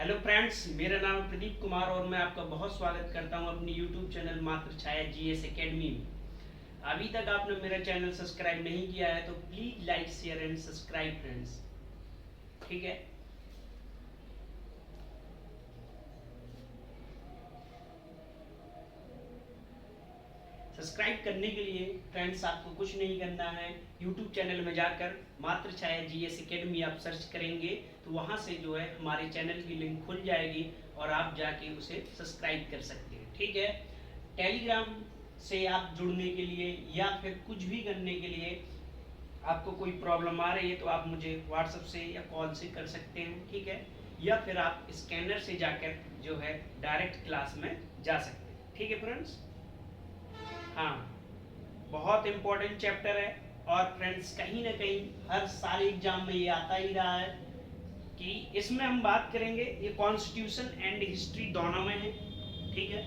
Hello friends, मेरा नाम है प्रदीप कुमार और मैं आपका बहुत स्वागत करता हूं अपनी यूट्यूब चैनल मात्र छाया जीएस एकेडमी में। अभी तक आपने मेरा चैनल सब्सक्राइब नहीं किया है तो please like share and subscribe friends. ठीक है। सब्सक्राइब करने के लिए फ्रेंड्स आपको कुछ नहीं करना है। यूट्यूब चैनल में जाकर मात्र छाया जीएस एकेडमी आप सर्च करेंगे तो वहां से जो है हमारे चैनल की लिंक खुल जाएगी और आप जाके उसे सब्सक्राइब कर सकते हैं। ठीक है। टेलीग्राम से आप जुड़ने के लिए या फिर कुछ भी करने के लिए आपको कोई प्रॉब्लम आ रही है तो आप मुझे व्हाट्सएप से या कॉल से कर सकते हैं। ठीक है। या फिर आप स्कैनर से जाकर जो है डायरेक्ट क्लास में जा सकते हैं। ठीक है फ्रेंड्स। हाँ, बहुत इम्पोर्टेंट चैप्टर है और फ्रेंड्स कहीं ना कहीं हर साल एग्जाम में ये आता ही रहा है कि इसमें हम बात करेंगे, ये कॉन्स्टिट्यूशन एंड हिस्ट्री दोनों में है। ठीक है।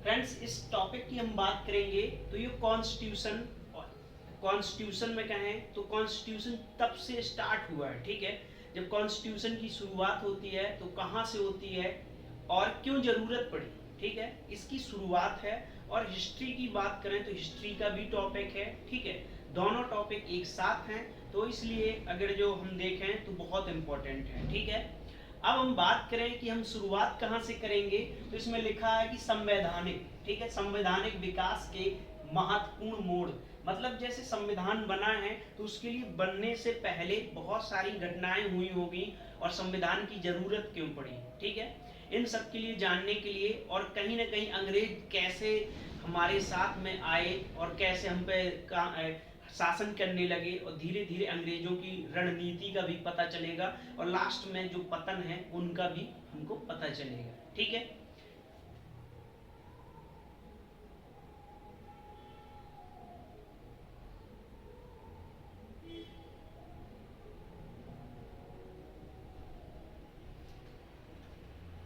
फ्रेंड्स इस टॉपिक की हम बात करेंगे तो ये कॉन्स्टिट्यूशन में कहें तो कॉन्स्टिट्यूशन तब से स्टार्ट हुआ है। ठीक है। जब कॉन्स्टिट्यूशन की शुरुआत होती है तो कहाँ से होती है और क्यों जरूरत पड़ी। ठीक है, इसकी शुरुआत है। और हिस्ट्री की बात करें तो हिस्ट्री का भी टॉपिक है। ठीक है, दोनों टॉपिक एक साथ हैं तो इसलिए अगर जो हम देखें तो बहुत इंपॉर्टेंट है। ठीक है। अब हम बात करें कि हम शुरुआत कहाँ से करेंगे तो इसमें लिखा है कि संवैधानिक, ठीक है, संवैधानिक विकास के महत्वपूर्ण मोड़। मतलब जैसे संविधान बना है तो उसके लिए बनने से पहले बहुत सारी घटनाएं हुई होगी और संविधान की जरूरत क्यों पड़ी। ठीक है, इन सब के लिए जानने के लिए और कहीं ना कहीं अंग्रेज कैसे हमारे साथ में आए और कैसे हम पे शासन करने लगे और धीरे धीरे अंग्रेजों की रणनीति का भी पता चलेगा और लास्ट में जो पतन है उनका भी हमको पता चलेगा। ठीक है।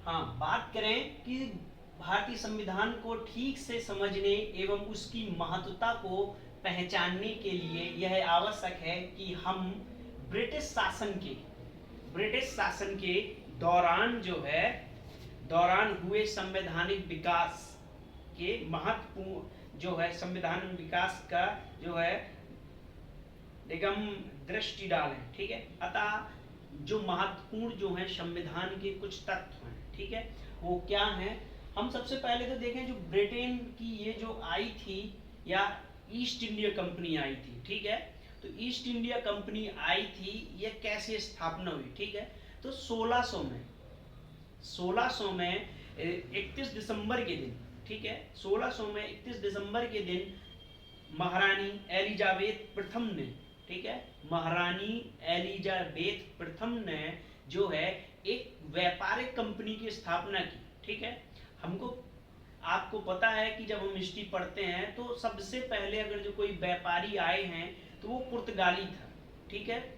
हाँ, बात करें कि भारतीय संविधान को ठीक से समझने एवं उसकी महत्वता को पहचानने के लिए यह आवश्यक है कि हम ब्रिटिश शासन के दौरान जो है दौरान हुए संवैधानिक विकास के महत्वपूर्ण जो है संवैधानिक विकास का जो है निगम दृष्टि डालें। ठीक है। अतः जो महत्वपूर्ण जो है संविधान के कुछ तत्व हैं, ठीक है, वो क्या है। हम सबसे पहले तो देखें जो ब्रिटेन की ये जो आई थी या ईस्ट इंडिया कंपनी आई थी। ठीक है, तो ईस्ट इंडिया कंपनी आई थी, ये कैसे स्थापना हुई। ठीक है, तो 1600 में 31 दिसंबर के दिन, ठीक है, 1600 में 31 दिसंबर के दिन महारानी एलिजाबेथ प्रथम ने, ठीक है, महारानी एलिजाबेथ प्रथम ने जो है एक व्यापारिक कंपनी की स्थापना की। ठीक है, आपको पता है कि जब हम हिस्ट्री पढ़ते हैं तो सबसे पहले अगर जो कोई व्यापारी आए हैं तो वो पुर्तगाली था। ठीक है,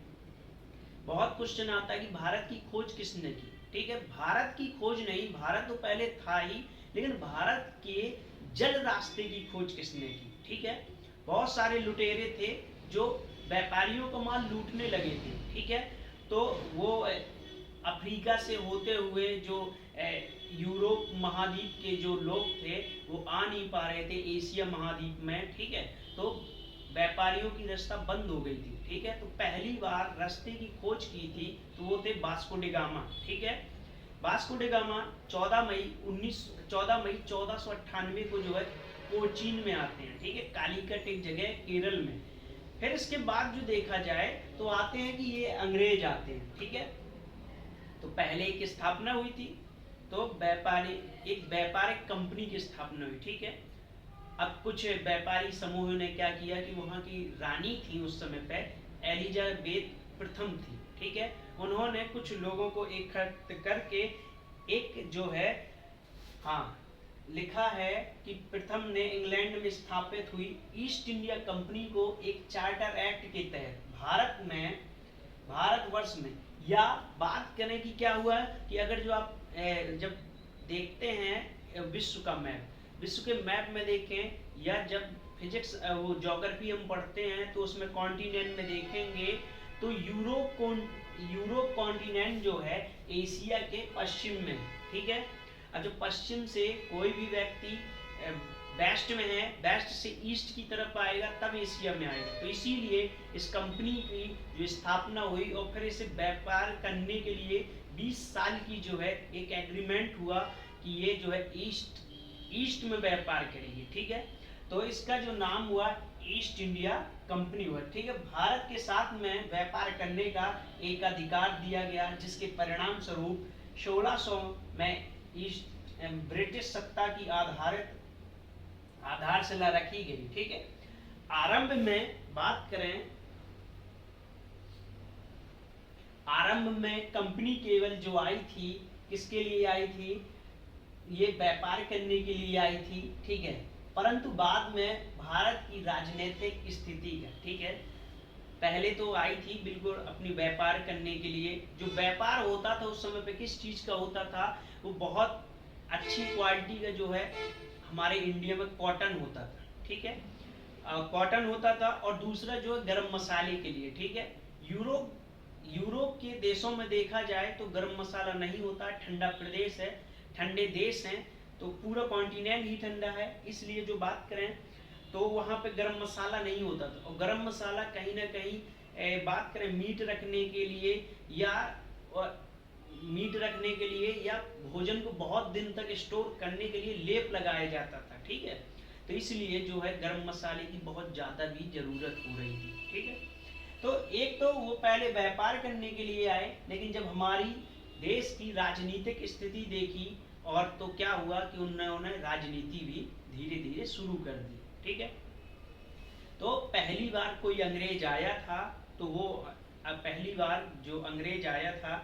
बहुत क्वेश्चन आता है कि भारत की खोज किसने की। ठीक है, भारत की खोज नहीं, भारत तो पहले था ही, लेकिन भारत के जल रास्ते की खोज किसने की। ठीक है, बहुत सारे लुटेरे थे जो व्यापारियों का माल लूटने लगे थे। ठीक है, तो वो अफ्रीका से होते हुए जो यूरोप महाद्वीप के जो लोग थे वो आ नहीं पा रहे थे एशिया महाद्वीप में। ठीक है, तो व्यापारियों की रास्ता बंद हो गई थी। ठीक है, तो पहली बार रास्ते की खोज की थी तो वो थे वास्को डी गामा। ठीक है, वास्को डी गामा 14 मई 1498 को जो है कोचीन में आते हैं। ठीक है, कालीकट एक जगह केरल में। फिर इसके बाद जो देखा जाए तो आते हैं कि ये अंग्रेज आते हैं। ठीक है, तो पहले एक स्थापना हुई थी तो एक व्यापारिक कंपनी की स्थापना हुई। ठीक है, अब कुछ व्यापारी समूह ने क्या किया कि वहां की रानी थी उस समय पे एलिजाबेथ प्रथम थी। ठीक है, उन्होंने कुछ लोगों को इकट्ठा करके एक जो है, हाँ, लिखा है कि प्रथम ने इंग्लैंड में स्थापित हुई ईस्ट इंडिया कंपनी को एक चार्टर एक्ट के तहत भारतवर्ष में, या बात करें कि क्या हुआ कि अगर जो आप जब देखते हैं विश्व के मैप में देखें या जब फिजिक्स वो ज्योग्राफी हम पढ़ते हैं तो उसमें कॉन्टिनेंट में देखेंगे तो यूरोप कॉन्टिनेंट जो है एशिया के पश्चिम में, ठीक है। अब जो पश्चिम से कोई भी व्यक्ति वेस्ट में है, वेस्ट से ईस्ट की तरफ आएगा तब एशिया में आएगा। तो इसीलिए इस कंपनी की जो स्थापना हुई और फिर इसे व्यापार करने के लिए 20 साल की जो है एक एग्रीमेंट हुआ कि ये जो है ईस्ट में व्यापार करेगी, ठीक है। तो इसका जो नाम हुआ ईस्ट इंडिया कंपनी हुआ, ठीक है। भारत के साथ में व्यापार करने का एक अधिकार दिया गया, जिसके परिणाम स्वरूप 1600 में ईस्ट ब्रिटिश सत्ता की आधारशिला रखी गई, ठीक है। आरंभ में बात करें, आरंभ में कंपनी केवल जो आई थी किसके लिए आई थी, ये व्यापार करने के लिए आई थी, ठीक है। परंतु बाद में भारत की राजनीतिक स्थिति का, ठीक है, पहले तो आई थी बिल्कुल अपनी व्यापार करने के लिए। जो व्यापार होता था उस समय पे किस चीज का होता था, वो बहुत अच्छी क्वालिटी का जो है हमारे इंडिया में कॉटन होता था, ठीक है, कॉटन होता था। और दूसरा जो है गरम मसाले के लिए, ठीक है। यूरोप के देशों में देखा जाए तो गरम मसाला नहीं होता, ठंडा प्रदेश है, ठंडे देश हैं, तो पूरा कॉन्टिनेंट ही ठंडा है, इसलिए जो बात करें तो वहाँ पे गरम मसाला नहीं होता था। और गरम मसाला कहीं ना कहीं बात करें मीट रखने के लिए या भोजन को बहुत दिन तक स्टोर करने के लिए लेप लगाया जाता था, ठीक है। तो इसलिए जो है गरम मसाले की बहुत ज़्यादा भी ज़रूरत हो रही थी, ठीक है। तो एक तो वो पहले व्यापार करने के लिए आए, लेकिन जब हमारी देश की राजनीतिक स्थिति देखी और तो क्या हुआ कि उन्होंने राजनीति भी धीरे धीरे शुरू कर दी, ठीक है। तो पहली बार कोई अंग्रेज आया था, तो वो पहली बार जो अंग्रेज आया था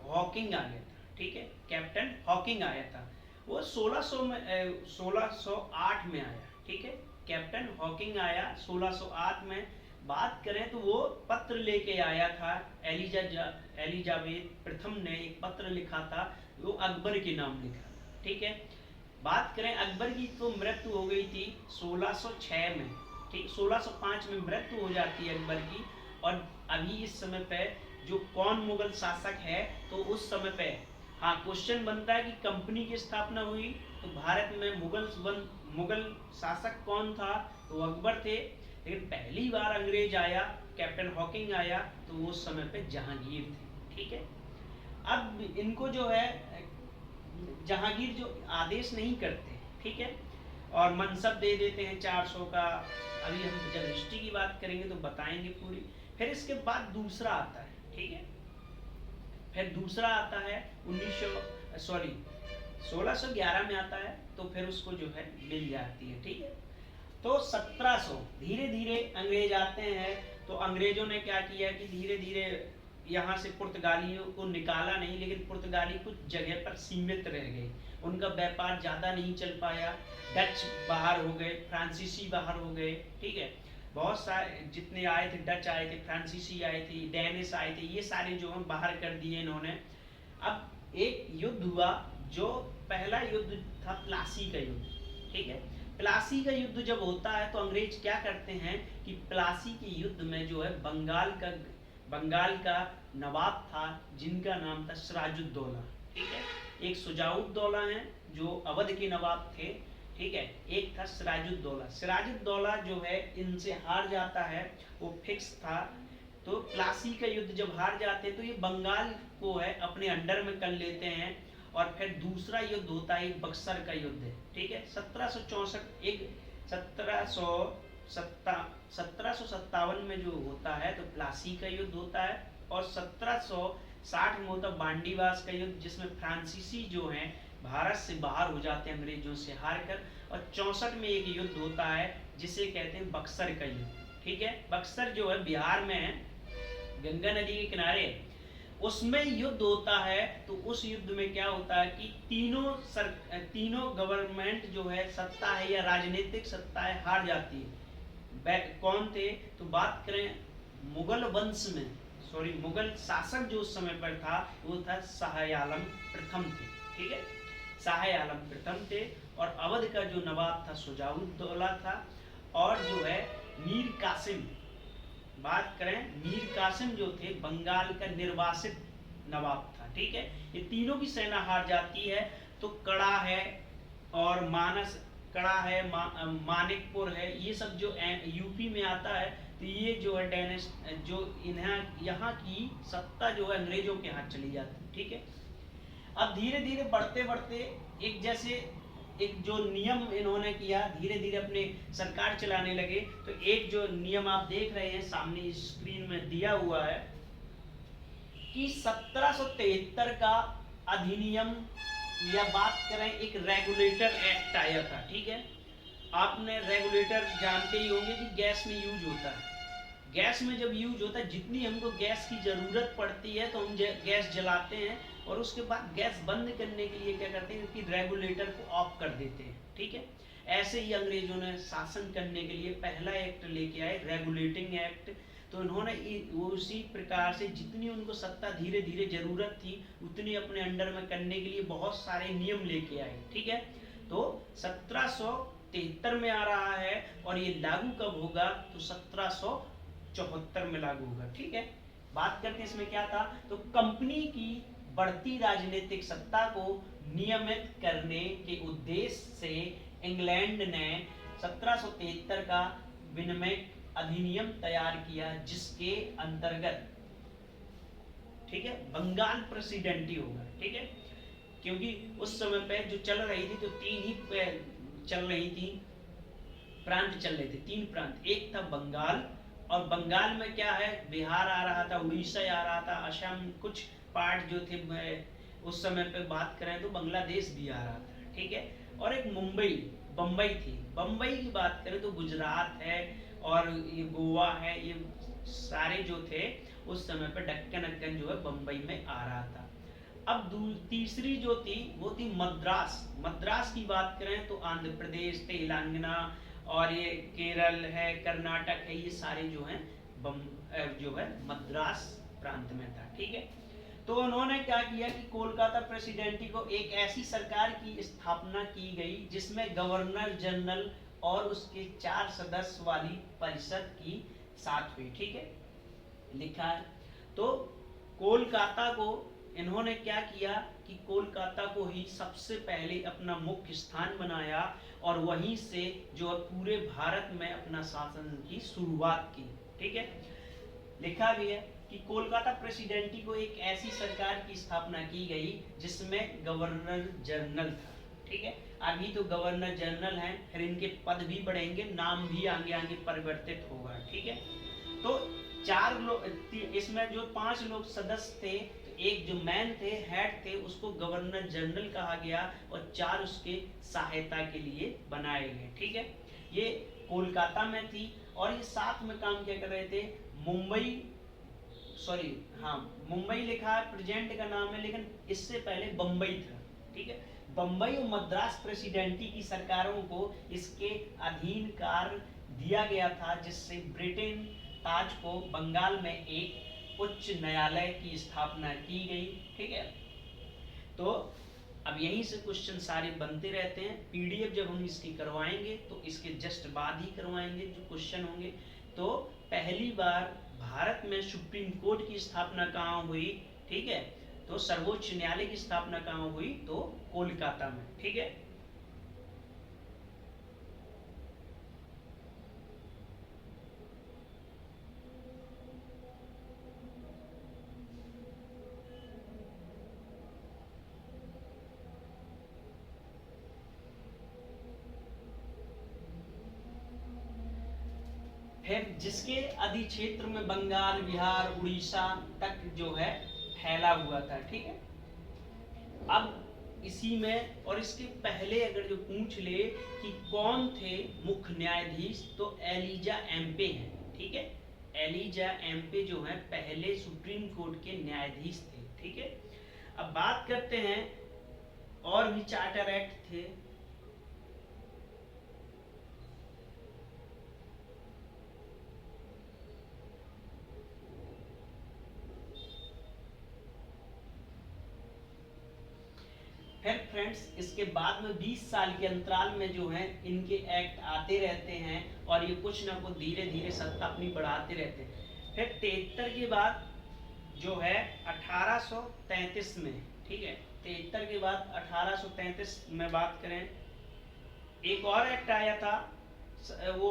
हॉकिंग आ गया था, ठीक है, कैप्टन हॉकिंग आया था। वो 1608 में आया, ठीक है, कैप्टन हॉकिंग आया 1608 में। बात करें तो वो पत्र लेके आया था, एलिजाबेथ प्रथम ने एक पत्र लिखा था, वो अकबर के नाम लिखा, ठीक है। बात करें अकबर की तो मृत्यु हो गई थी 1606 में, ठीक, 1605 में मृत्यु हो जाती है अकबर की। और अभी इस समय पे जो कौन मुगल शासक है, तो उस समय पे हाँ क्वेश्चन बनता है कि कंपनी की स्थापना हुई तो भारत में मुगल शासक कौन था, तो अकबर थे। लेकिन पहली बार अंग्रेज आया, कैप्टन हॉकिंग आया, तो वो उस समय पे जहांगीर थे, ठीक है। अब इनको जो है जहांगीर जो आदेश नहीं करते, ठीक है, और मनसब दे देते हैं 400 का। अभी हम जब हिस्ट्री की बात करेंगे तो बताएंगे पूरी। फिर इसके बाद दूसरा आता है, ठीक है, फिर दूसरा आता है 1611 में आता है, तो फिर उसको जो है मिल जाती है, ठीक है। तो 1700 धीरे धीरे अंग्रेज आते हैं, तो अंग्रेजों ने क्या किया कि धीरे धीरे यहाँ से पुर्तगालियों को निकाला नहीं, लेकिन पुर्तगाली कुछ जगह पर सीमित रह गए, उनका व्यापार ज़्यादा नहीं चल पाया। डच बाहर हो गए, फ्रांसीसी बाहर हो गए, ठीक है, बहुत सारे जितने आए थे, डच आए थे, फ्रांसीसी आए थे, डेनिश आए थे, ये सारे जो हम बाहर कर दिए इन्होंने। अब एक युद्ध हुआ, जो पहला युद्ध था प्लासी का युद्ध, ठीक है। प्लासी का युद्ध जब होता है तो अंग्रेज क्या करते हैं कि प्लासी के युद्ध में जो है बंगाल का नवाब था, जिनका नाम था सिराजुद्दौला, ठीक है। एक सुजाउद्दौला है जो अवध के नवाब थे, ठीक है, एक था सिराजुद्दौला जो है इनसे हार जाता है, वो फिक्स था। तो प्लासी का युद्ध जब हार जाते हैं तो ये बंगाल को है अपने अंडर में कर लेते हैं। और फिर दूसरा युद्ध होता है बक्सर का युद्ध है, ठीक है, 1757 में जो होता है तो प्लासी का युद्ध होता है। और 1760 में होता बांडीवास का युद्ध, जिसमें फ्रांसीसी जो हैं भारत से बाहर हो जाते हैं अंग्रेजों से हार कर। और 64 में एक युद्ध होता है जिसे कहते हैं बक्सर का युद्ध, ठीक है। बक्सर जो है बिहार में है, गंगा नदी के किनारे, उसमें युद्ध होता है। तो उस युद्ध में क्या होता है कि तीनों गवर्नमेंट जो है सत्ता है या राजनीतिक सत्ता है हार जाती है। कौन थे, तो बात करें मुगल वंश में, मुगल शासक जो उस समय पर था वो था शाह आलम प्रथम थे, ठीक है। शाह आलम प्रथम थे, और अवध का जो नवाब था शुजाउद्दौला था, और जो है मीर कासिम, बात करें मीर कासिम जो थे बंगाल का निर्वासित नवाब था। ठीक है, ये तीनों की सेना हार जाती है। तो कड़ा है और मानस, कड़ा है, मानिकपुर है, ये सब जो यूपी में आता है, तो ये जो है डेनिस जो इन्हें यहाँ की सत्ता जो है अंग्रेजों के हाथ चली जाती है। ठीक है, अब धीरे धीरे बढ़ते बढ़ते एक जैसे एक जो नियम इन्होंने किया, धीरे धीरे अपने सरकार चलाने लगे। तो एक जो नियम आप देख रहे हैं सामने स्क्रीन में दिया हुआ है कि 1773 का अधिनियम, या बात करें एक रेगुलेटर एक्ट आया था। ठीक है, आपने रेगुलेटर जानते ही होंगे कि गैस में यूज होता है। गैस में जब यूज होता है, जितनी हमको गैस की जरूरत पड़ती है तो हम गैस जलाते हैं, और उसके बाद गैस बंद करने के लिए क्या करते हैं कि रेगुलेटर को ऑफ कर देते हैं। ठीक है, ऐसे ही अंग्रेजों ने शासन करने के लिए पहला एक्ट लेके आए, रेगुलेटिंग एक्ट। तो इन्होंने उसी प्रकार से जितनी उनको सत्ता धीरे धीरे जरूरत थी उतनी अपने अंडर में करने के लिए बहुत सारे नियम लेके आए। ठीक है, तो 1773 में आ रहा है, और ये लागू कब होगा तो 1774 में लागू होगा। ठीक है, बात करते हैं इसमें क्या था। तो कंपनी की बढ़ती राजनीतिक सत्ता को नियमित करने के उद्देश्य से इंग्लैंड ने 1773 का विनिमय अधिनियम तैयार किया, जिसके अंतर्गत, ठीक है, बंगाल प्रेसिडेंटी होगा। ठीक है, क्योंकि उस समय पे जो चल रही थी तो तीन ही चल रही थी, प्रांत चल रहे थे, तीन प्रांत। एक था बंगाल, और बंगाल में क्या है, बिहार आ रहा था, उड़ीसा आ रहा था, असम, कुछ पार्ट जो थे उस समय पे बात करें तो बांग्लादेश भी आ रहा था। ठीक है, और एक मुंबई, बम्बई थी। बम्बई की बात करें तो गुजरात है और ये गोवा है, ये सारे जो थे उस समय पे डक्कन जो है बम्बई में आ रहा था। अब तीसरी जो थी वो थी मद्रास। मद्रास की बात करें तो आंध्र प्रदेश, तेलंगाना और ये केरल है, कर्नाटक है, ये सारे जो हैं जो है मद्रास प्रांत में था। ठीक है, तो उन्होंने क्या किया कि कोलकाता प्रेसिडेंटी को एक ऐसी सरकार की स्थापना की गई जिसमें गवर्नर जनरल और उसके 4 सदस्य वाली परिषद की साथ हुई। ठीक है, लिखा है। तो कोलकाता को इन्होंने क्या किया कि कोलकाता को ही सबसे पहले अपना मुख्य स्थान बनाया, और वहीं से जो पूरे भारत में अपना शासन की शुरुआत की। ठीक है, लिखा भी है कि कोलकाता प्रेसिडेंटी को एक ऐसी सरकार की स्थापना की गई जिसमें गवर्नर जनरल था। ठीक है, अभी तो गवर्नर जनरल हैं, फिर इनके पद भी बढ़ेंगे, नाम भी आगे आगे परिवर्तित होगा। ठीक है, तो 4 लोग, इसमें जो 5 लोग सदस्य थे, तो एक जो मैन थे, हेड थे, उसको गवर्नर जनरल कहा गया, और 4 उसके सहायता के लिए बनाए गए। ठीक है, ये कोलकाता में थी, और ये साथ में काम क्या कर रहे थे, मुंबई, सॉरी हाँ मुंबई लिखा है, प्रेजेंट का नाम है, लेकिन इससे पहले बम्बई था। ठीक है, बम्बई और मद्रास प्रेसिडेंटी की सरकारों को इसके अधीन कार्य दिया गया था, जिससे ब्रिटेन ताज को बंगाल में एक उच्च न्यायालय की स्थापना की गई। ठीक है, तो अब यहीं से क्वेश्चन सारे बनते रहते हैं। पीडीएफ जब हम इसकी करवाएंगे तो इसके जस्ट बाद ही करवाएंगे जो क्वेश्चन होंगे। तो पहली बार भारत में सुप्रीम कोर्ट की स्थापना कहाँ हुई, ठीक है, तो सर्वोच्च न्यायालय की स्थापना कहाँ हुई, तो कोलकाता में। ठीक है, फिर जिसके अधिक्षेत्र में बंगाल, बिहार, उड़ीसा तक जो है फैला हुआ था। ठीक है, अब इसी में, और इसके पहले अगर जो पूछ ले कि कौन थे मुख्य न्यायाधीश, तो एलिजा एम्पे हैं। ठीक है, एलिजा एम्पे जो है पहले सुप्रीम कोर्ट के न्यायाधीश थे। ठीक है, अब बात करते हैं, और भी चार्टर एक्ट थे। फिर फ्रेंड्स इसके बाद में 20 साल के अंतराल में जो है इनके एक्ट आते रहते हैं और ये कुछ ना कुछ धीरे धीरे सत्ता अपनी बढ़ाते रहते हैं। फिर 73 के बाद जो है 1833 में, ठीक है, 73 के बाद 1833 में बात करें, एक और एक्ट आया था, वो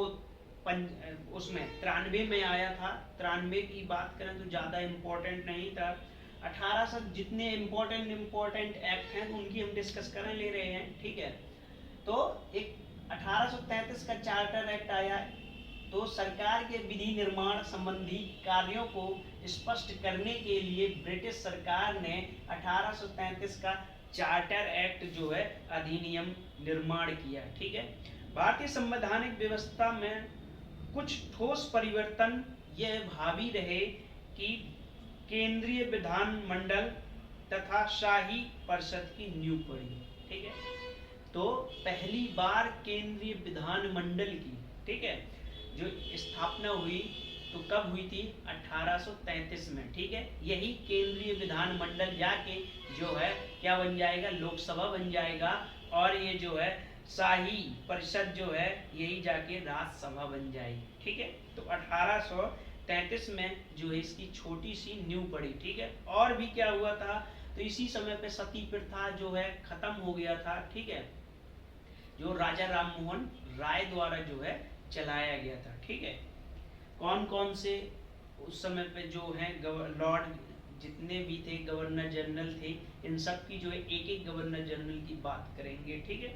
उसमें 93 में आया था। 93 की बात करें तो ज़्यादा इम्पोर्टेंट नहीं था। 1800 जितने इम्पोर्टेंट एक्ट हैं उनकी हम डिस्कस करने ले रहे हैं, ठीक है। तो एक 1833 का चार्टर एक्ट आया, तो सरकार के विधि निर्माण संबंधी कार्यों को स्पष्ट करने के लिए ब्रिटिश सरकार ने 1833 का चार्टर एक्ट जो है अधिनियम निर्माण किया, ठीक है। भारतीय संवैधानिक व्यवस्था में कुछ ठोस परिवर्तन यह भावी रहे कि केंद्रीय विधानमंडल तथा शाही परिषद की नींव पड़ी, ठीक है। तो पहली बार केंद्रीय विधानमंडल की, ठीक है, जो स्थापना हुई तो कब हुई थी? 1833 में, ठीक है। यही केंद्रीय विधानमंडल जाके जो है क्या बन जाएगा? लोकसभा बन जाएगा, और ये जो है शाही परिषद जो है यही जाके राज्यसभा बन जाएगी, ठीक है। तो 1833 में जो है इसकी छोटी सी नींव पड़ी, ठीक है। और भी क्या हुआ था? तो इसी समय पे सती प्रथा जो है खत्म हो गया था, ठीक है, जो राजा राम मोहन राय द्वारा जो है चलाया गया था, ठीक है। कौन कौन से उस समय पे जो है लॉर्ड जितने भी थे, गवर्नर जनरल थे, इन सब की जो है एक एक गवर्नर जनरल की बात करेंगे, ठीक है।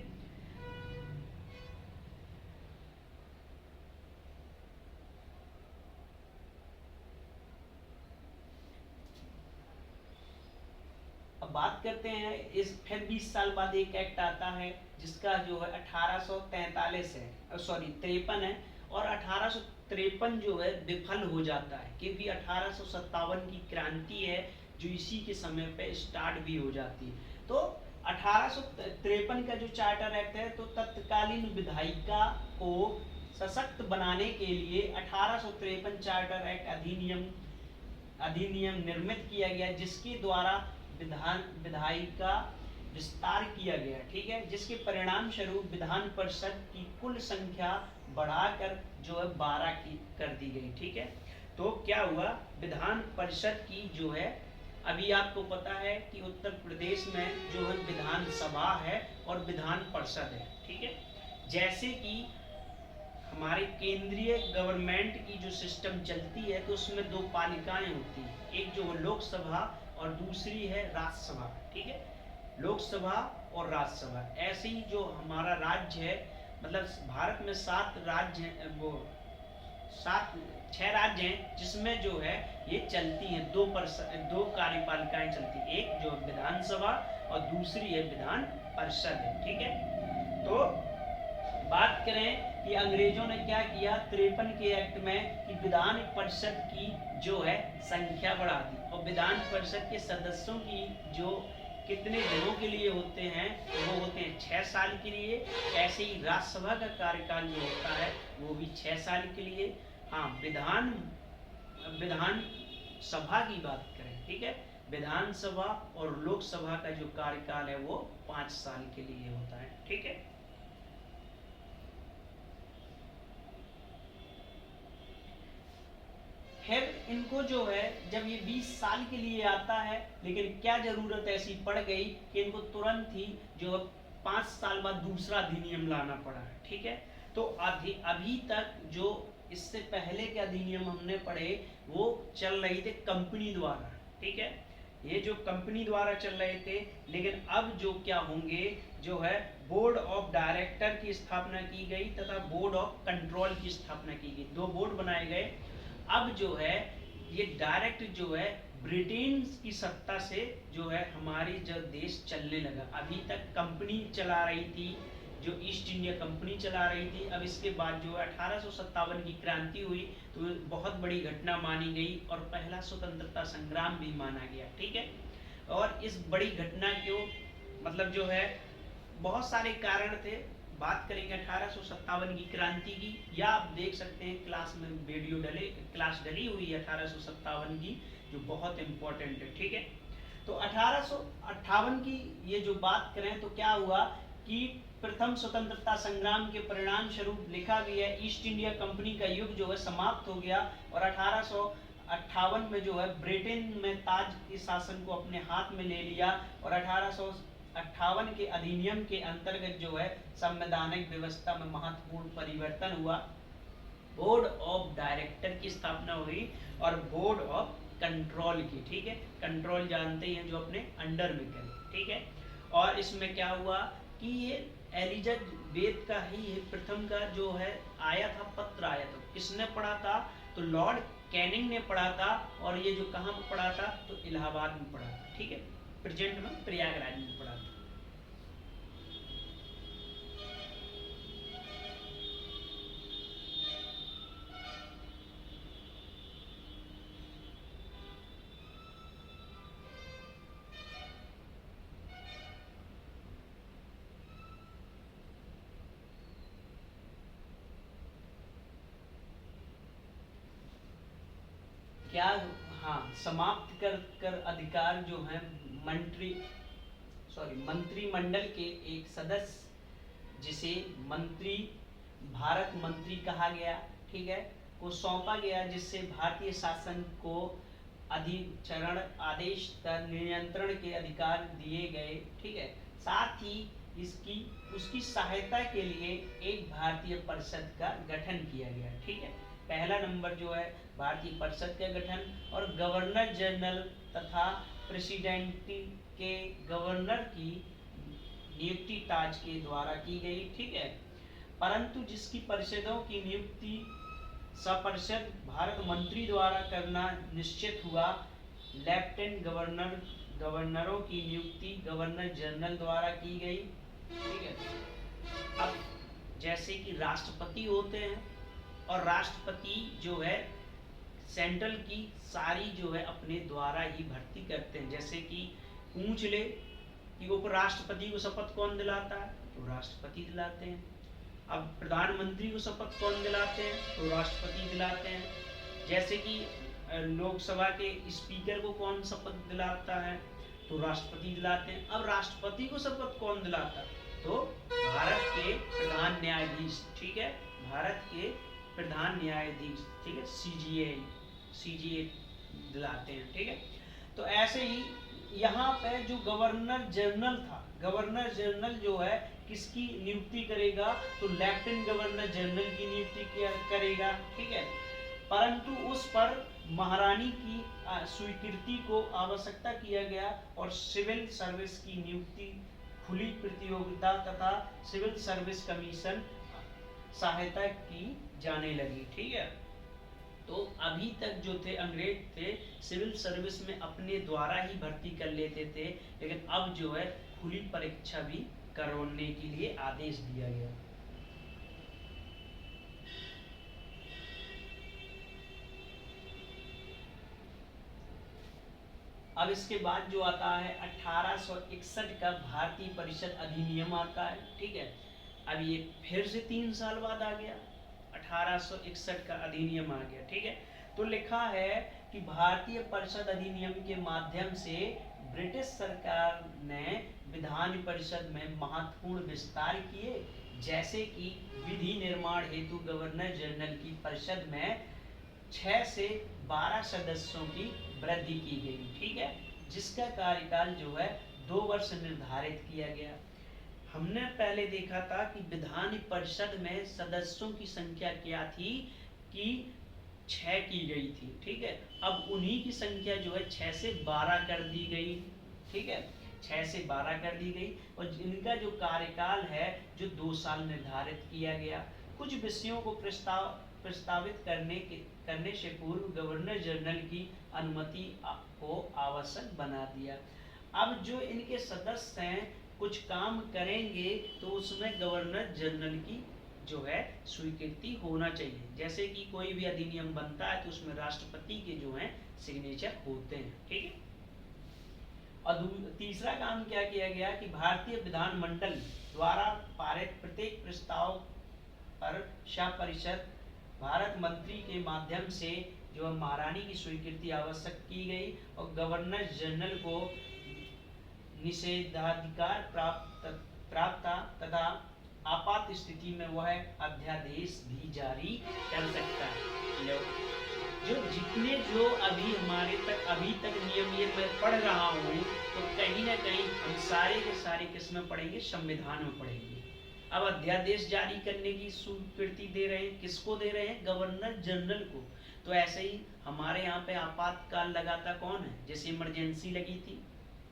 अब बात करते हैं इस फिर 20 साल बाद एक एक्ट आता है जिसका जो है 1843 है, सॉरी 53 है, और 1853 जो है विफल हो जाता है क्योंकि 1857 की क्रांति है जो इसी के समय पे स्टार्ट भी हो जाती है। तो 1853 का जो चार्टर एक्ट है, तो तत्कालीन विधायिका को सशक्त बनाने के लिए 1853 चार्टर एक्ट अधिनियम निर्मित किया गया, जिसके द्वारा विधायिका विस्तार किया गया, ठीक है, जिसके परिणाम स्वरूप विधान परिषद की कुल संख्या बढ़ाकर जो है 12 की कर दी गई, ठीक है। तो क्या हुआ? विधान परिषद की जो है, अभी आपको पता है कि उत्तर प्रदेश में जो है विधानसभा है और विधान परिषद है, ठीक है। जैसे कि हमारे केंद्रीय गवर्नमेंट की जो सिस्टम चलती है तो उसमें दो पालिकाएं होती हैं, एक जो लोकसभा और दूसरी है राज्यसभा, ठीक है। लोकसभा और राज्यसभा, ऐसे ही जो हमारा राज्य है, मतलब भारत में 7 राज्य हैं, वो 6 राज्य हैं जिसमें जो है ये चलती हैं, दो कार्यपालिकाएं चलती हैं, एक जो विधानसभा और दूसरी है विधान परिषद है, ठीक है। तो बात करें कि अंग्रेजों ने क्या किया 53 के एक्ट में कि विधान परिषद की जो है संख्या बढ़ा दी, और विधान परिषद के सदस्यों की जो कितने दिनों के लिए होते हैं, वो होते हैं 6 साल के लिए। ऐसे ही राज्यसभा का कार्यकाल जो होता है वो भी 6 साल के लिए। हाँ, विधान सभा की बात करें, ठीक है, विधानसभा और लोकसभा का जो कार्यकाल है वो 5 साल के लिए होता है, ठीक है। फिर इनको जो है जब ये 20 साल के लिए आता है, लेकिन क्या जरूरत ऐसी पड़ गई कि इनको तुरंत ही जो 5 साल बाद दूसरा अधिनियम लाना पड़ा है, ठीक है। तो अभी तक जो इससे पहले के अधिनियम हमने पढ़े वो चल रही थे कंपनी द्वारा, ठीक है, ये जो कंपनी द्वारा चल रहे थे। लेकिन अब जो क्या होंगे, जो है बोर्ड ऑफ डायरेक्टर की स्थापना की गई तथा बोर्ड ऑफ कंट्रोल की स्थापना की गई, 2 बोर्ड बनाए गए। अब जो है ये डायरेक्ट जो है ब्रिटेन की सत्ता से जो है हमारी जो देश चलने लगा। अभी तक कंपनी चला रही थी, जो ईस्ट इंडिया कंपनी चला रही थी। अब इसके बाद जो 1857 की क्रांति हुई तो बहुत बड़ी घटना मानी गई और पहला स्वतंत्रता संग्राम भी माना गया, ठीक है। और इस बड़ी घटना को मतलब जो है बहुत सारे कारण थे, बात करेंगे 1857 की क्रांति की, या आप देख सकते हैं क्लास में वीडियो क्लास डली हुई है 1857 की, जो बहुत इंपॉर्टेंट है, ठीक है। तो तो 1858 की ये जो बात करें तो क्या हुआ कि प्रथम स्वतंत्रता संग्राम के परिणाम स्वरूप लिखा भी है ईस्ट इंडिया कंपनी का युग जो है समाप्त हो गया और 1858 में जो है ब्रिटेन में ताज के शासन को अपने हाथ में ले लिया और 1858 के अधिनियम के अंतर्गत जो है संवैधानिक व्यवस्था में महत्वपूर्ण परिवर्तन हुआ। बोर्ड ऑफ डायरेक्टर की स्थापना हुई और बोर्ड ऑफ कंट्रोल की, ठीक है, कंट्रोल जानते हैं जो अपने अंडर में करे, ठीक है। और इसमें क्या हुआ कि ये एलिजाबेथ का ही प्रथम का जो है आया था, पत्र आया था, किसने पढ़ा था तो लॉर्ड कैनिंग ने पढ़ा था और ये जो कहाँ पर पढ़ा था तो इलाहाबाद में पढ़ा था, ठीक है, प्रेजेंट में प्रयागराज में पढ़ा था। क्या, हाँ, समाप्त कर अधिकार जो है मंत्रिमंडल के एक सदस्य जिसे मंत्री, भारत मंत्री कहा गया, ठीक है, को सौंपा गया, जिससे भारतीय शासन को अधिचरण आदेश तक नियंत्रण के अधिकार दिए गए, ठीक है। साथ ही उसकी सहायता के लिए एक भारतीय परिषद का गठन किया गया, ठीक है। पहला नंबर जो है भारतीय परिषद का गठन और गवर्नर जनरल तथा प्रेसिडेंट के गवर्नर की नियुक्ति ताज के द्वारा की गई, ठीक है। परंतु जिसकी परिषदों की नियुक्ति सपरिषद भारत मंत्री द्वारा करना निश्चित हुआ, लेफ्टिनेंट गवर्नरों की नियुक्ति गवर्नर जनरल द्वारा की गई, ठीक है। अब जैसे कि राष्ट्रपति होते हैं और राष्ट्रपति जो है सेंट्रल की सारी जो है अपने द्वारा ही भर्ती करते हैं, जैसे कि पूछ ले कि उपराष्ट्रपति को शपथ कौन दिलाता है तो राष्ट्रपति दिलाते हैं। अब प्रधानमंत्री को शपथ कौन दिलाते हैं तो राष्ट्रपति दिलाते हैं। जैसे कि लोकसभा के स्पीकर को कौन शपथ दिलाता है तो राष्ट्रपति दिलाते हैं। अब राष्ट्रपति को शपथ कौन दिलाता है तो भारत के प्रधान न्यायाधीश, ठीक है, भारत के प्रधान न्यायाधीश, ठीक है, सीजीए दिलाते हैं, ठीक है। तो ऐसे ही यहाँ पे जो गवर्नर जनरल था, गवर्नर जनरल जो है किसकी नियुक्ति करेगा तो लेफ्टिनेंट गवर्नर जनरल की नियुक्ति करेगा, ठीक है। परंतु उस पर महारानी की स्वीकृति को आवश्यकता किया गया और सिविल सर्विस की नियुक्ति खुली प्रतियोगिता तथा सिविल सर्विस कमीशन सहायता की जाने लगी, ठीक है। तो अभी तक जो थे अंग्रेज थे सिविल सर्विस में अपने द्वारा ही भर्ती कर लेते थे, लेकिन अब जो है खुली परीक्षा भी करवाने के लिए आदेश दिया गया। अब इसके बाद जो आता है 1861 का भारतीय परिषद अधिनियम आता है, ठीक है। अब ये फिर से 3 साल बाद आ गया, 1861 का अधिनियम आ गया, ठीक है। तो लिखा है कि भारतीय परिषद अधिनियम के माध्यम से ब्रिटिश सरकार ने विधान परिषद में महत्वपूर्ण विस्तार किए, जैसे कि विधि निर्माण हेतु गवर्नर जनरल की परिषद में 6 से 12 सदस्यों की वृद्धि की गई, ठीक है, जिसका कार्यकाल जो है 2 वर्ष निर्धारित किया गया। हमने पहले देखा था कि विधान परिषद में सदस्यों की संख्या क्या थी कि 6 की गई थी, ठीक है। अब उन्हीं की संख्या जो है 6 से 12 कर दी गई, ठीक है, 6 से 12 कर दी गई और इनका जो कार्यकाल है जो 2 साल निर्धारित किया गया। कुछ विषयों को प्रस्तावित करने से पूर्व गवर्नर जनरल की अनुमति को आवश्यक बना दिया। अब जो इनके सदस्य हैं कुछ काम करेंगे तो उसमें गवर्नर जनरल की जो है स्वीकृति होना चाहिए। जैसे कि कोई भी अधिनियम बनता है तो उसमें राष्ट्रपति के जो है सिग्नेचर होते हैं, ठीक है। और तीसरा काम क्या किया गया कि भारतीय विधानमंडल द्वारा पारित प्रत्येक प्रस्ताव पर सपरिषद भारत मंत्री के माध्यम से जो महारानी की स्वीकृति आवश्यक की गई और गवर्नर जनरल को निषेधाधिकार प्राप्त था तथा आपात स्थिति में वह अध्यादेश भी जारी कर सकता है। जो जितने जो अभी तक नियम ये मैं पढ़ रहा हूँ, तो कहीं ना कहीं हम सारे के सारे किस में पढ़ेंगे, संविधान में पढ़ेंगे। अब अध्यादेश जारी करने की स्वीकृति दे रहे हैं, किसको दे रहे हैं, गवर्नर जनरल को। तो ऐसे ही हमारे यहाँ पे आपातकाल लगाता कौन है, जैसे इमरजेंसी लगी थी,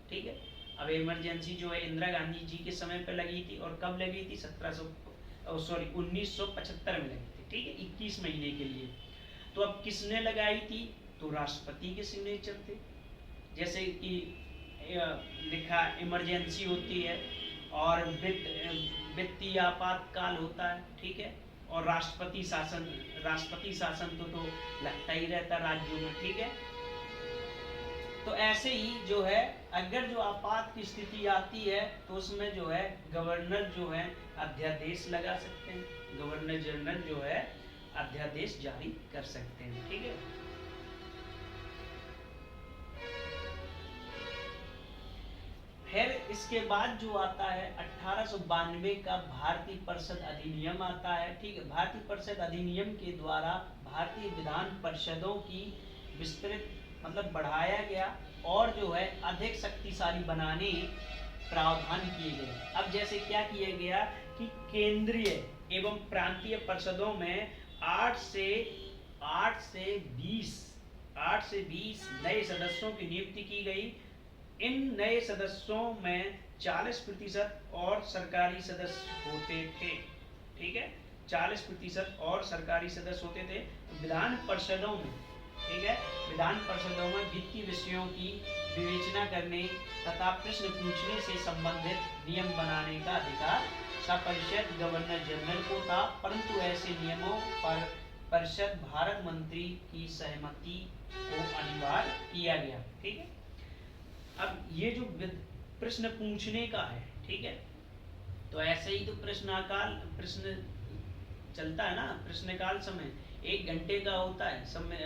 ठीक है। अब इमरजेंसी जो है इंदिरा गांधी जी के समय पे लगी थी, और कब लगी थी, 1975 में लगी थी, ठीक है, 21 महीने के लिए। तो अब किसने लगाई थी, तो राष्ट्रपति के सिग्नेचर थे। जैसे कि लिखा इमरजेंसी होती है और वित्तीय आपातकाल होता है, ठीक है, और राष्ट्रपति शासन तो लगता ही रहता राज्यों में, ठीक है। तो ऐसे ही जो है, अगर जो आपात की स्थिति आती है तो उसमें जो है गवर्नर जो है अध्यादेश लगा सकते हैं, गवर्नर जनरल जो है अध्यादेश जारी कर सकते हैं, ठीक है। फिर इसके बाद जो आता है 1892 का भारतीय परिषद अधिनियम आता है, ठीक है। भारतीय परिषद अधिनियम के द्वारा भारतीय विधान परिषदों की विस्तृत मतलब बढ़ाया गया और जो है अधिक शक्तिशाली बनाने प्रावधान किए गए। अब जैसे क्या किया गया कि केंद्रीय एवं प्रांतीय परिषदों में 8 से 20 नए सदस्यों की नियुक्ति की गई। इन नए सदस्यों में 40% और सरकारी सदस्य होते थे, ठीक है, 40% और सरकारी सदस्य होते थे। विधान परिषदों में, ठीक है, विधान परिषदों में वित्तीय विषयों की विवेचना करने तथा प्रश्न पूछने से संबंधित नियम बनाने का अधिकार सपरिषद गवर्नर जनरल को था, परंतु ऐसे नियमों पर परिषद भारत मंत्री की सहमति को अनिवार्य किया गया, ठीक है। अब ये जो प्रश्न पूछने का है, ठीक है, तो ऐसे ही तो प्रश्न चलता है ना, प्रश्नकाल समय 1 घंटे का होता है समय।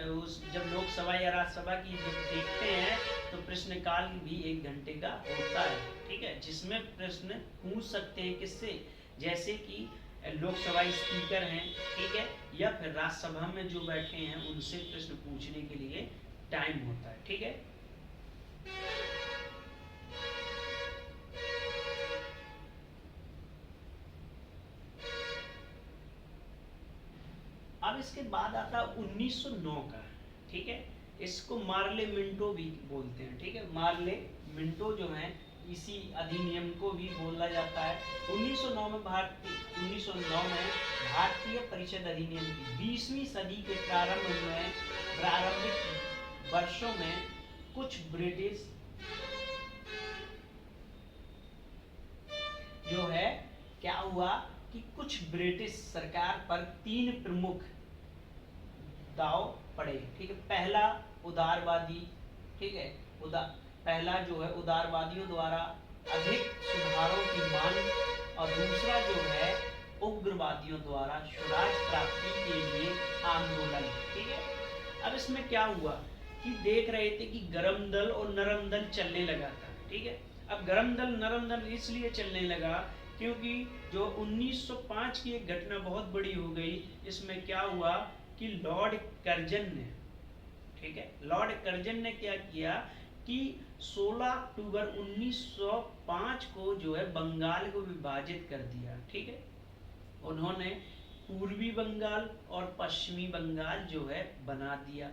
जब लोकसभा या राज्यसभा की जब देखते हैं तो प्रश्नकाल भी 1 घंटे का होता है, ठीक है, जिसमें प्रश्न पूछ सकते हैं किससे, जैसे कि लोकसभा स्पीकर हैं, ठीक है, या फिर राज्यसभा में जो बैठे हैं उनसे प्रश्न पूछने के लिए टाइम होता है, ठीक है। अब इसके बाद आता 1909 का, ठीक है, इसको मार्ले मिंटो भी बोलते हैं, ठीक है, मार्ले मिंटो जो है इसी अधिनियम को भी बोला जाता है। 1909 में भारतीय परिषद अधिनियम की 20वीं सदी के प्रारंभिक वर्षों में कुछ ब्रिटिश जो है क्या हुआ कि कुछ ब्रिटिश सरकार पर 3 प्रमुख दाव पड़े, ठीक है। पहला उदारवादी, ठीक है, पहला जो है उदारवादियों द्वारा अधिक सुधारों की मांग, और दूसरा जो है उग्रवादियों द्वारा स्वराज प्राप्ति के लिए आंदोलन, ठीक है। अब इसमें क्या हुआ कि देख रहे थे कि गरम दल और नरम दल चलने लगा था, ठीक है। अब गरम दल नरम दल इसलिए चलने लगा क्योंकि जो 1905 की एक घटना बहुत बड़ी हो गई। इसमें क्या हुआ कि लॉर्ड कर्जन ने, ठीक है, लॉर्ड कर्जन ने क्या किया कि 16 अक्टूबर 1905 को जो है बंगाल को विभाजित कर दिया, ठीक है। उन्होंने पूर्वी बंगाल और पश्चिमी बंगाल जो है बना दिया।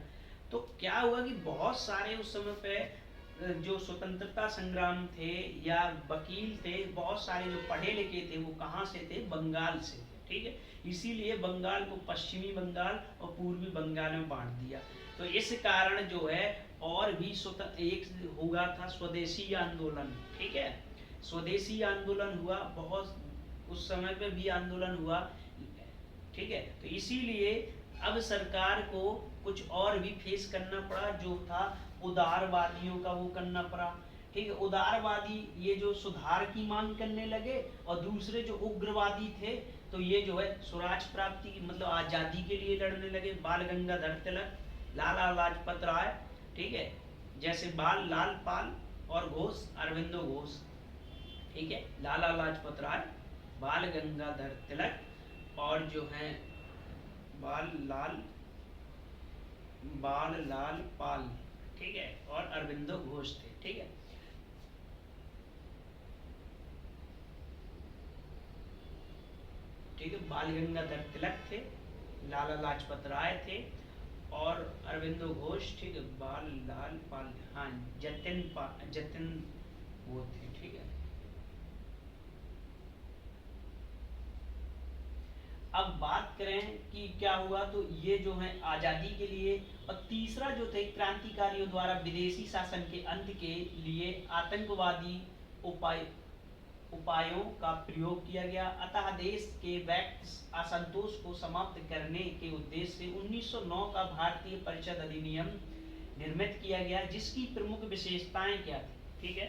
तो क्या हुआ कि बहुत सारे उस समय पे जो स्वतंत्रता संग्राम थे या वकील थे, बहुत सारे जो पढ़े लिखे थे वो कहाँ से थे, बंगाल से थे, ठीक है। इसीलिए बंगाल को पश्चिमी बंगाल और पूर्वी बंगाल में बांट दिया। तो इस कारण जो है और भी एक हुआ था स्वदेशी आंदोलन, ठीक है, स्वदेशी आंदोलन हुआ, बहुत उस समय पे भी आंदोलन हुआ, ठीक है। तो इसीलिए अब सरकार को कुछ और भी फेस करना पड़ा, जो था उदारवादियों का वो करना पड़ा, ठीक है। उदारवादी ये जो सुधार की मांग करने लगे, और दूसरे जो उग्रवादी थे तो ये जो है स्वराज प्राप्ति की मतलब आजादी के लिए लड़ने लगे। बाल गंगाधर तिलक, लाला लाजपत राय, ठीक है, जैसे बाल लाल पाल और घोष अरविंदो घोष, ठीक है, लाला लाजपत राय, बाल गंगाधर तिलक और जो है बाल लाल पाल, ठीक है, और अरविंदो घोष थे, ठीक है। ठीक है, बाल गंगाधर तिलक थे, लाला लाजपत राय थे और अरविंदो घोष, ठीक है, बाल लाल पाल, हाँ, जतिन वो थे, ठीक है। अब बात करें कि क्या हुआ, तो ये जो है आजादी के लिए, और तीसरा जो थे क्रांतिकारियों द्वारा विदेशी शासन के अंत के लिए आतंकवादी उपायों का प्रयोग किया गया। अतः देश के व्यक्त असंतोष को समाप्त करने के उद्देश्य से 1909 का भारतीय परिषद अधिनियम निर्मित किया गया, जिसकी प्रमुख विशेषताएं क्या थी, ठीक है।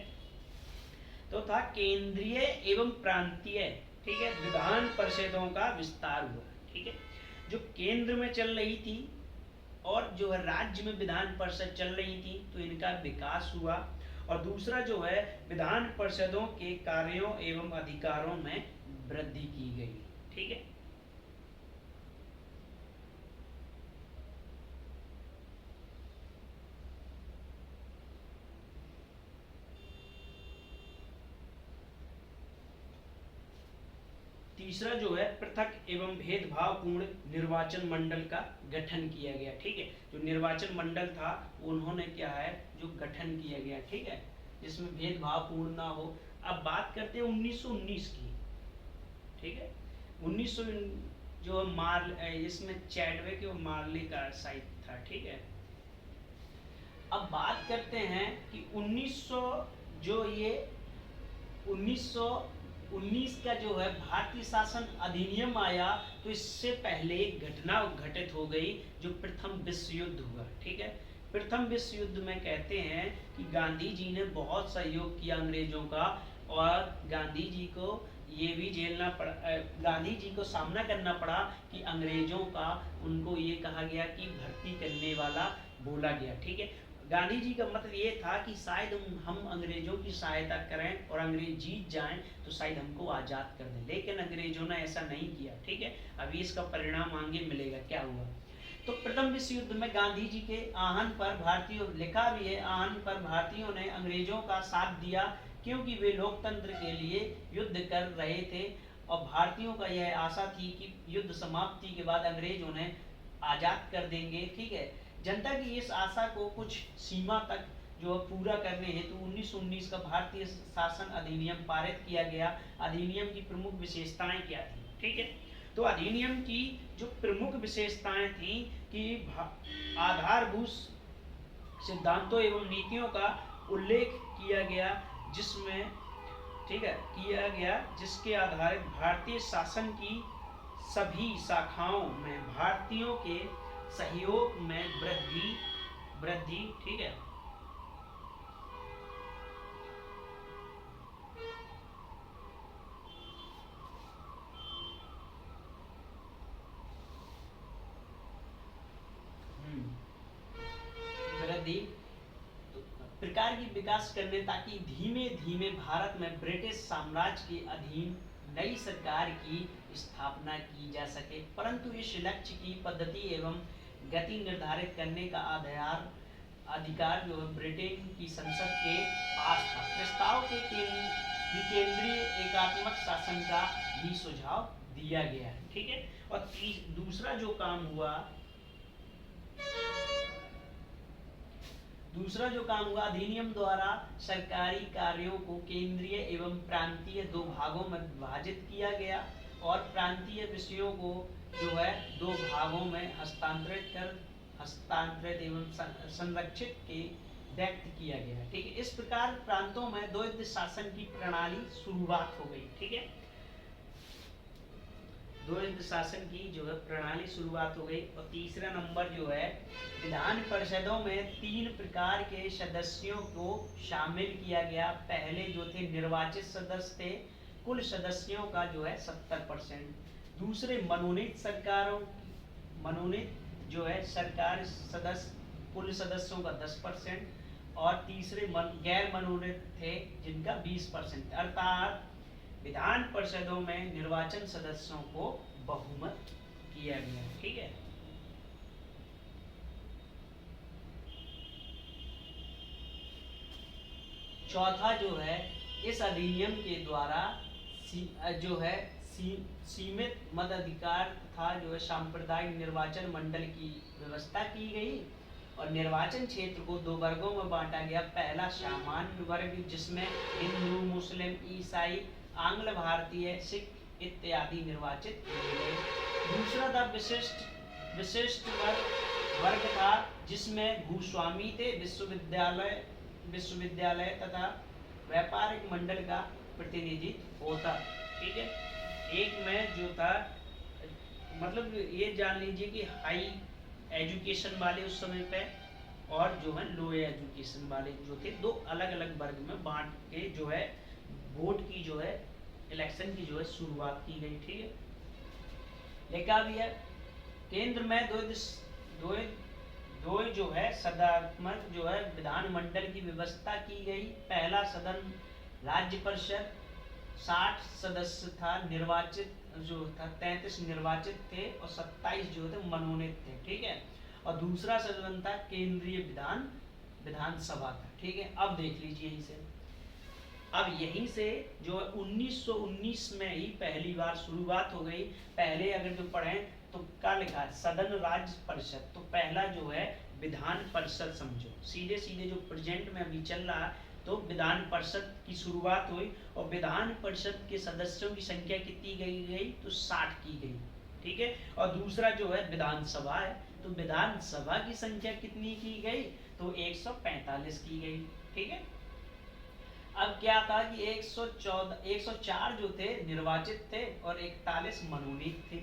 तो था केंद्रीय एवं प्रांतीय, ठीक है, विधान परिषदों का विस्तार हुआ, ठीक है, जो केंद्र में चल रही थी और जो है राज्य में विधान परिषद चल रही थी, तो इनका विकास हुआ। और दूसरा जो है विधान परिषदों के कार्यों एवं अधिकारों में वृद्धि की गई, ठीक है। तीसरा जो है पृथक एवं भेदभावपूर्ण निर्वाचन मंडल का गठन किया गया, ठीक है। जो निर्वाचन मंडल था उन्होंने क्या है जो गठन किया गया, ठीक है, जिसमें भेदभावपूर्ण ना हो। अब बात करते हैं 1919 की, ठीक है। 1900 जो इसमें चैडविक और मार्ले का साइट था, ठीक है। अब बात करते हैं कि 1900 जो ये 1919 का जो है भारतीय शासन अधिनियम आया, तो इससे पहले एक घटना घटित हो गई जो प्रथम विश्व युद्ध हुआ, ठीक है। प्रथम विश्व युद्ध में कहते हैं कि गांधी जी ने बहुत सहयोग किया अंग्रेजों का, और गांधी जी को ये भी झेलना पड़ा, गांधी जी को सामना करना पड़ा कि अंग्रेजों का उनको ये कहा गया कि भर्ती करने वाला बोला गया, ठीक है। गांधी जी का मतलब ये था कि शायद हम अंग्रेजों की सहायता करें और अंग्रेज जीत जाएं तो शायद हमको आज़ाद कर दें, लेकिन अंग्रेजों ने ऐसा नहीं किया, ठीक है। अभी इसका परिणाम आगे मिलेगा क्या हुआ। तो प्रथम विश्व युद्ध में गांधी जी के आहन पर भारतीयों, लिखा भी है, आहन पर भारतीयों ने अंग्रेजों का साथ दिया, क्योंकि वे लोकतंत्र के लिए युद्ध कर रहे थे और भारतीयों का यह आशा थी कि युद्ध समाप्ति के बाद अंग्रेज उन्हें आज़ाद कर देंगे, ठीक है। जनता की इस आशा को कुछ सीमा तक जो पूरा करने हेतु 1919 का भारतीय शासन अधिनियम पारित किया गया। अधिनियम की प्रमुख विशेषताएं क्या थी, ठीक है। तो अधिनियम की जो प्रमुख विशेषताएं थी कि आधारभूत सिद्धांतों एवं नीतियों का उल्लेख किया गया, जिसमें, ठीक है, किया गया जिसके आधारित भारतीय शासन की सभी शाखाओं में भारतीयों के सहयोग में वृद्धि, ठीक है। वृद्धि प्रकार की विकास करने, ताकि धीमे धीमे भारत में ब्रिटिश साम्राज्य के अधीन नई सरकार की स्थापना की जा सके, परंतु इस लक्ष्य की पद्धति एवं गति निर्धारित करने का अधिकार जो है ब्रिटेन की संसद के पास था। प्रस्ताव के केंद्रीय एकात्मक शासन का भी सुझाव दिया गया है, ठीक है। और दूसरा जो काम हुआ अधिनियम द्वारा सरकारी कार्यों को केंद्रीय एवं प्रांतीय दो भागों में विभाजित किया गया, और प्रांतीय विषयों को जो है दो भागों में हस्तांतरित एवं संरक्षित के व्यक्त किया गया, ठीक है। इस प्रकार प्रांतों में द्वैध शासन की प्रणाली शुरुआत हो गई, ठीक है। द्वैध शासन की जो है प्रणाली शुरुआत हो गई। और तीसरा नंबर जो है विधान परिषदों में 3 प्रकार के सदस्यों को शामिल किया गया। पहले जो थे निर्वाचित सदस्य थे, कुल सदस्यों का जो है 70%। दूसरे मनोनीत जो है सरकार सदस्य, कुल सदस्यों का 10%। और तीसरे गैर मनोनीत थे जिनका 20%, अर्थात विधान परिषदों में निर्वाचन सदस्यों को बहुमत किया गया। ठीक है, चौथा जो है, इस अधिनियम के द्वारा जो है सीमित मताधिकार तथा जो है सांप्रदायिक निर्वाचन मंडल की व्यवस्था की गई और निर्वाचन क्षेत्र को 2 वर्गों में बांटा गया। पहला सामान्य वर्ग जिसमें हिंदू, मुस्लिम, ईसाई, आंग्ल भारतीय, सिख इत्यादि निर्वाचित किए गए। दूसरा था विशिष्ट वर्ग था जिसमें भूस्वामी थे, विश्वविद्यालय तथा व्यापारिक मंडल का प्रतिनिधित्व होता। ठीक है, एक में जो था, मतलब ये जान लीजिए कि हाई एजुकेशन वाले उस समय पे और जो है लो एजुकेशन वाले जो थे, 2 अलग अलग वर्ग में बांट के जो है वोट की जो है इलेक्शन की जो है शुरुआत की गई। ठीक है, लिखा भी है केंद्र में दो जो है सदात्मक जो है विधानमंडल की व्यवस्था की गई। पहला सदन राज्य परिषद 60 सदस्य था, निर्वाचित जो था 33 निर्वाचित थे और 27 जो थे मनोनीत थे। ठीक है, और दूसरा सदन था केंद्रीय विधानसभा था। ठीक है, अब देख लीजिए यहीं से, अब यहीं से जो 1919 में ही पहली बार शुरुआत हो गई। पहले अगर जो पढ़ें तो क्या लिखा है, सदन राज्य परिषद, तो पहला जो है विधान परिषद समझो, सीधे सीधे जो प्रेजेंट में अभी चल रहा तो विधान परिषद की शुरुआत हुई और विधान परिषद के सदस्यों की संख्या कितनी गई तो 60 की गई। ठीक है, और दूसरा जो है विधानसभा है, तो विधानसभा की संख्या कितनी की गई तो 145 की गई। ठीक है, अब क्या था कि 104 जो थे निर्वाचित थे और 41 मनोनीत थे।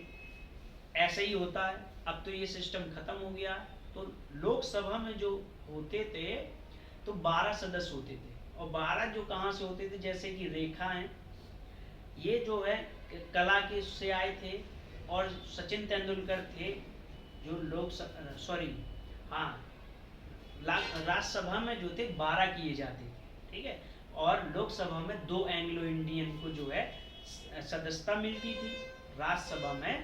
ऐसे ही होता है, अब तो ये सिस्टम खत्म हो गया। तो लोकसभा में जो होते थे तो 12 सदस्य होते थे और 12 जो कहाँ से होते थे, जैसे कि रेखा हैं, ये जो है कला के से आए थे और सचिन तेंदुलकर थे जो राज्यसभा में जो थे 12 किए जाते थे। ठीक है, और लोकसभा में 2 एंग्लो इंडियन को जो है सदस्यता मिलती थी। राज्यसभा में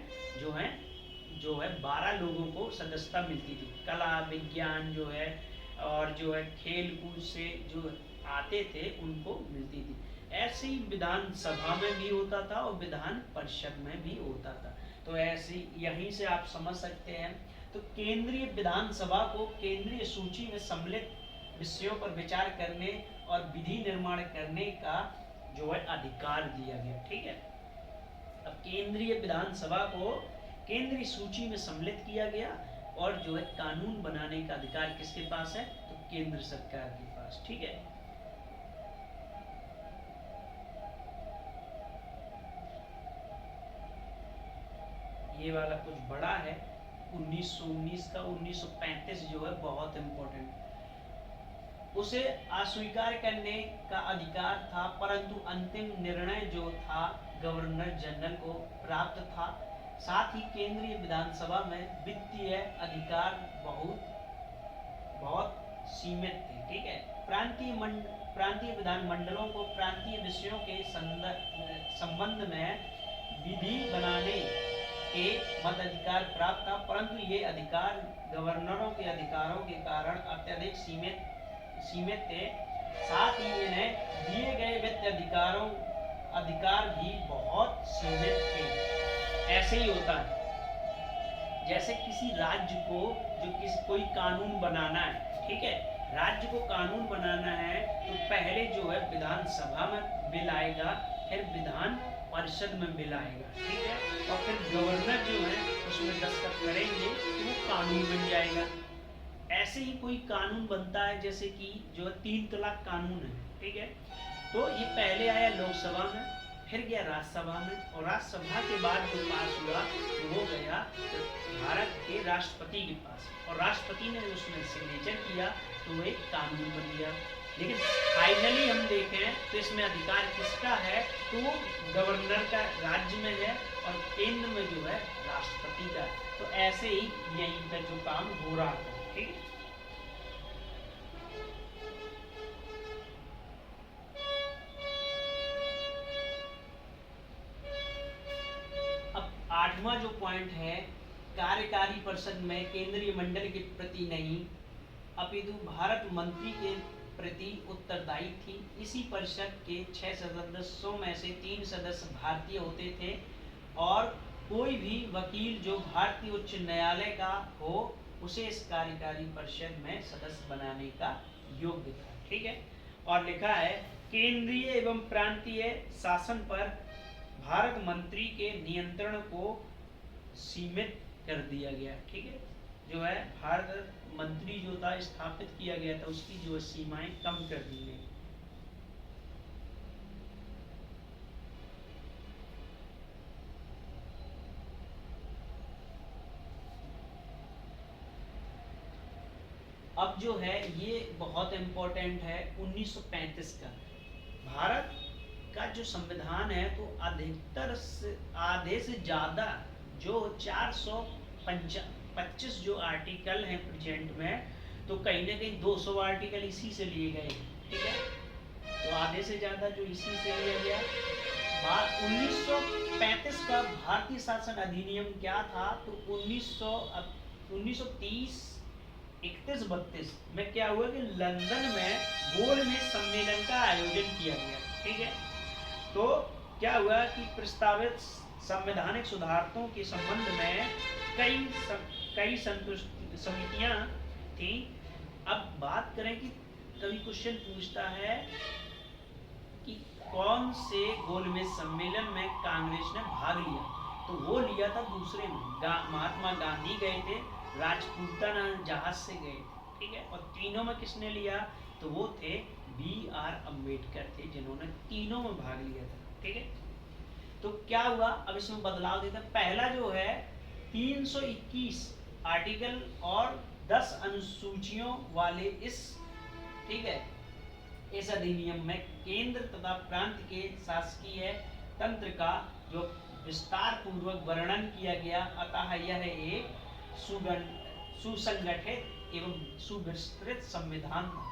जो है 12 लोगों को सदस्यता मिलती थी। कला, विज्ञान जो है और जो है खेल कूद से जो आते थे उनको मिलती थी। ऐसे ही विधानसभा में भी होता था और विधान परिषद में भी होता था। तो ऐसे यहीं से आप समझ सकते हैं। तो केंद्रीय विधानसभा को केंद्रीय सूची में सम्मिलित विषयों पर विचार करने और विधि निर्माण करने का जो है अधिकार दिया गया। ठीक है, अब केंद्रीय विधानसभा को केंद्रीय सूची में सम्मिलित किया गया और जो है कानून बनाने का अधिकार किसके पास है तो केंद्र सरकार के पास। ठीक है, ये वाला कुछ बड़ा है 1919 का। 1935 जो है बहुत इंपॉर्टेंट, उसे अस्वीकार करने का अधिकार था, परंतु अंतिम निर्णय जो था गवर्नर जनरल को प्राप्त था। साथ ही केंद्रीय विधानसभा में वित्तीय अधिकार बहुत सीमित थे। ठीक है, प्रांतीय विधानमंडलों को प्रांतीय विषयों के संबंध में विधि बनाने के मताधिकार प्राप्त था, परंतु ये अधिकार गवर्नरों के अधिकारों के कारण अत्यधिक सीमित थे। साथ ही इन्हें दिए गए वित्त अधिकार भी बहुत सीमित थे। ऐसे ही होता है, जैसे किसी राज्य को कोई कानून बनाना है। ठीक है, राज्य को कानून बनाना है तो पहले जो है विधानसभा में बिल आएगा, फिर विधान परिषद में बिल आएगा। ठीक है, और फिर गवर्नर जो है उसमें दस्तखत करेंगे तो वो कानून बन जाएगा। ऐसे ही कोई कानून बनता है, जैसे कि जो 3 तलाक कानून है। ठीक है, तो ये पहले आया लोकसभा में, फिर गया राज्यसभा में और राज्यसभा के बाद जो पास हुआ तो वो गया भारत के राष्ट्रपति के पास और राष्ट्रपति ने उसमें सिग्नेचर किया तो एक कानून बन गया। लेकिन फाइनली हम देखें तो इसमें अधिकार किसका है तो गवर्नर का राज्य में है और केंद्र में जो है राष्ट्रपति का। तो ऐसे ही यहीं पर जो काम हो रहा था। ठीक है, 8वां जो पॉइंट है, कार्यकारी परिषद में केंद्रीय मंडल के प्रति नहीं अपितु भारत मंत्री के प्रति उत्तरदायी थी। इसी परिषद के 6 सदस्यों में से 3 सदस्य भारतीय होते थे और कोई भी वकील जो भारतीय उच्च न्यायालय का हो उसे इस कार्यकारी परिषद में सदस्य बनाने का योग्य था। ठीक है, और लिखा है केंद्रीय एवं प्रांतीय शासन पर भारत मंत्री के नियंत्रण को सीमित कर दिया गया। ठीक है, जो है भारत मंत्री जो था स्थापित किया गया था उसकी जो सीमाएं कम कर दी गई। अब जो है ये बहुत इंपॉर्टेंट है 1935 का भारत का जो संविधान है, तो अधिकतर से आधे से ज्यादा जो 425 जो आर्टिकल हैं प्रेजेंट में, तो कहीं ना कहीं 200 आर्टिकल इसी से लिए गए। ठीक है, तो आधे से ज्यादा जो इसी से लिया गया। 1935 का भारतीय शासन अधिनियम क्या था, तो 1930 31-32 में क्या हुआ कि लंदन में गोलमेज सम्मेलन का आयोजन किया गया। ठीक है, तो क्या हुआ कि प्रस्तावित संवैधानिक सुधारों के संबंध में कई समितियां थी। अब बात करें कि कभी क्वेश्चन पूछता है कि कौन से गोलमेज सम्मेलन में कांग्रेस ने भाग लिया, तो वो लिया था दूसरे में। महात्मा गांधी गए थे, राजपूताना जहाज से गए थे। ठीक है, और तीनों में किसने लिया, तो वो थे BR अम्बेडकर थे जिन्होंने तीनों में भाग लिया था। ठीक है, तो क्या हुआ, अब इसमें बदलाव देता है। पहला जो है 321 आर्टिकल और 10 अनुसूचियों वाले इस, ठीक है, इस अधिनियम में केंद्र तथा प्रांत के शासकीय तंत्र का जो विस्तार पूर्वक वर्णन किया गया, अतः यह एक सुसंगठित एवं सुविस्तृत संविधान था।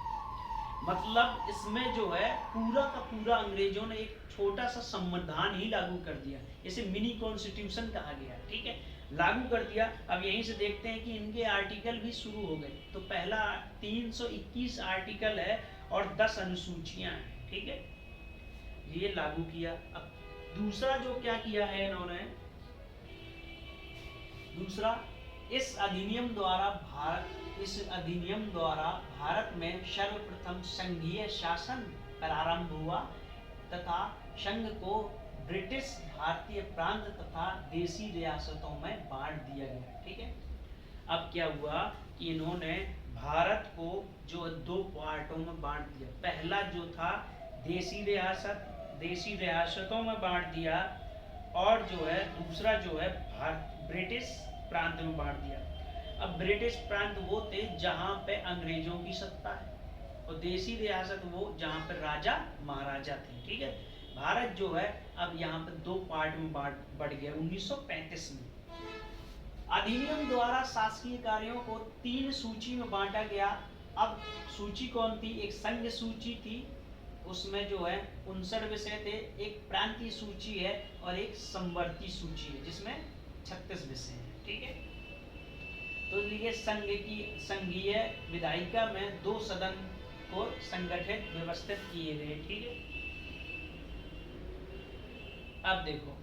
मतलब इसमें जो है पूरा का पूरा अंग्रेजों ने एक छोटा सा संविधान ही लागू कर दिया, इसे मिनी कॉन्स्टिट्यूशन कहा गया। ठीक है, लागू कर दिया। अब यहीं से देखते हैं कि इनके आर्टिकल भी शुरू हो गए। तो पहला 321 आर्टिकल है और 10 अनुसूचियां हैं। ठीक है, ये लागू किया। अब दूसरा जो क्या किया है इन्होंने, दूसरा इस अधिनियम द्वारा भारत में सर्वप्रथम संघीय शासन प्रारंभ हुआ तथा संघ को ब्रिटिश भारतीय प्रांत तथा देशी रियासतों में बांट दिया गया। ठीक है, अब क्या हुआ कि इन्होंने भारत को जो 2 पार्टों में बांट दिया। पहला जो था देशी रियासतों में बांट दिया, और जो है दूसरा जो है ब्रिटिश प्रांत में बांट दिया। अब ब्रिटिश प्रांत वो थे जहां पे अंग्रेजों की सत्ता है, और देशी रियासत वो जहां पे राजा महाराजा थे। ठीक है, भारत जो है अब यहाँ पे 2 पार्ट में बढ़ गया 1935 में। अधिनियम द्वारा शासकीय कार्यों को 3 सूची में बांटा गया। अब सूची कौन थी, एक संघ सूची थी, उसमें जो है 59 विषय थे, एक प्रांतीय सूची है और एक संवर्ती सूची है जिसमें 36 विषय हैं। ठीक है, तो ये संघीय विधायिका में 2 सदन को संगठित व्यवस्थित किए गए। ठीक है, अब देखो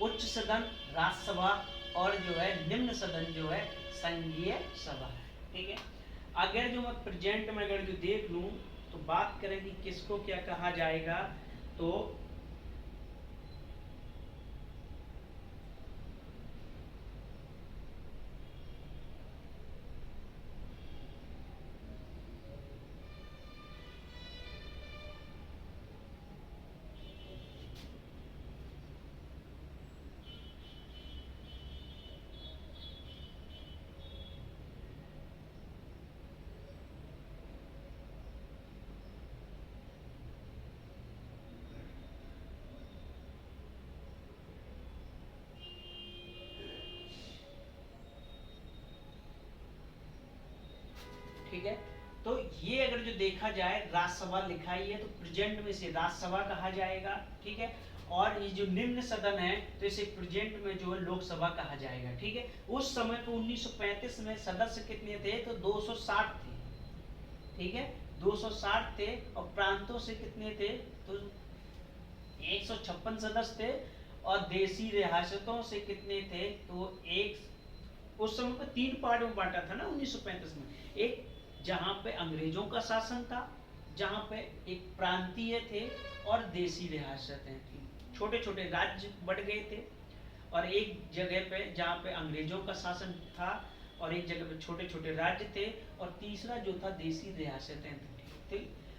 उच्च सदन राज्यसभा और जो है निम्न सदन जो है संघीय सभा है। ठीक है, अगर जो मैं प्रेजेंट में अगर जो देख लूं तो बात करें कि किसको क्या कहा जाएगा, तो ठीक है, तो ये अगर जो देखा जाए राज्यसभा लिखा ही है तो प्रेजेंट में से राज्यसभा कहा जाएगा। ठीक है, और ये जो निम्न सदन है तो इसे प्रेजेंट में जो है लोकसभा कहा जाएगा। ठीक है, उस समय पे 1935 में सदस्य कितने थे तो 260 थे। ठीक है, 260 थे और प्रांतों से कितने थे तो 156 सदस्य थे और देशी रियासतों से कितने थे तो एक, उस समय पे 3 पार्ट में बांटा था ना 1935 में। एक जहां पे अंग्रेजों का शासन था, जहां पे एक प्रांतीय थे और देशी रियासतें थी, छोटे छोटे राज्य बढ़ गए थे। और एक जगह पे जहां पे अंग्रेजों का शासन था और एक जगह पे छोटे छोटे राज्य थे और तीसरा जो था देशी रियासतें थी।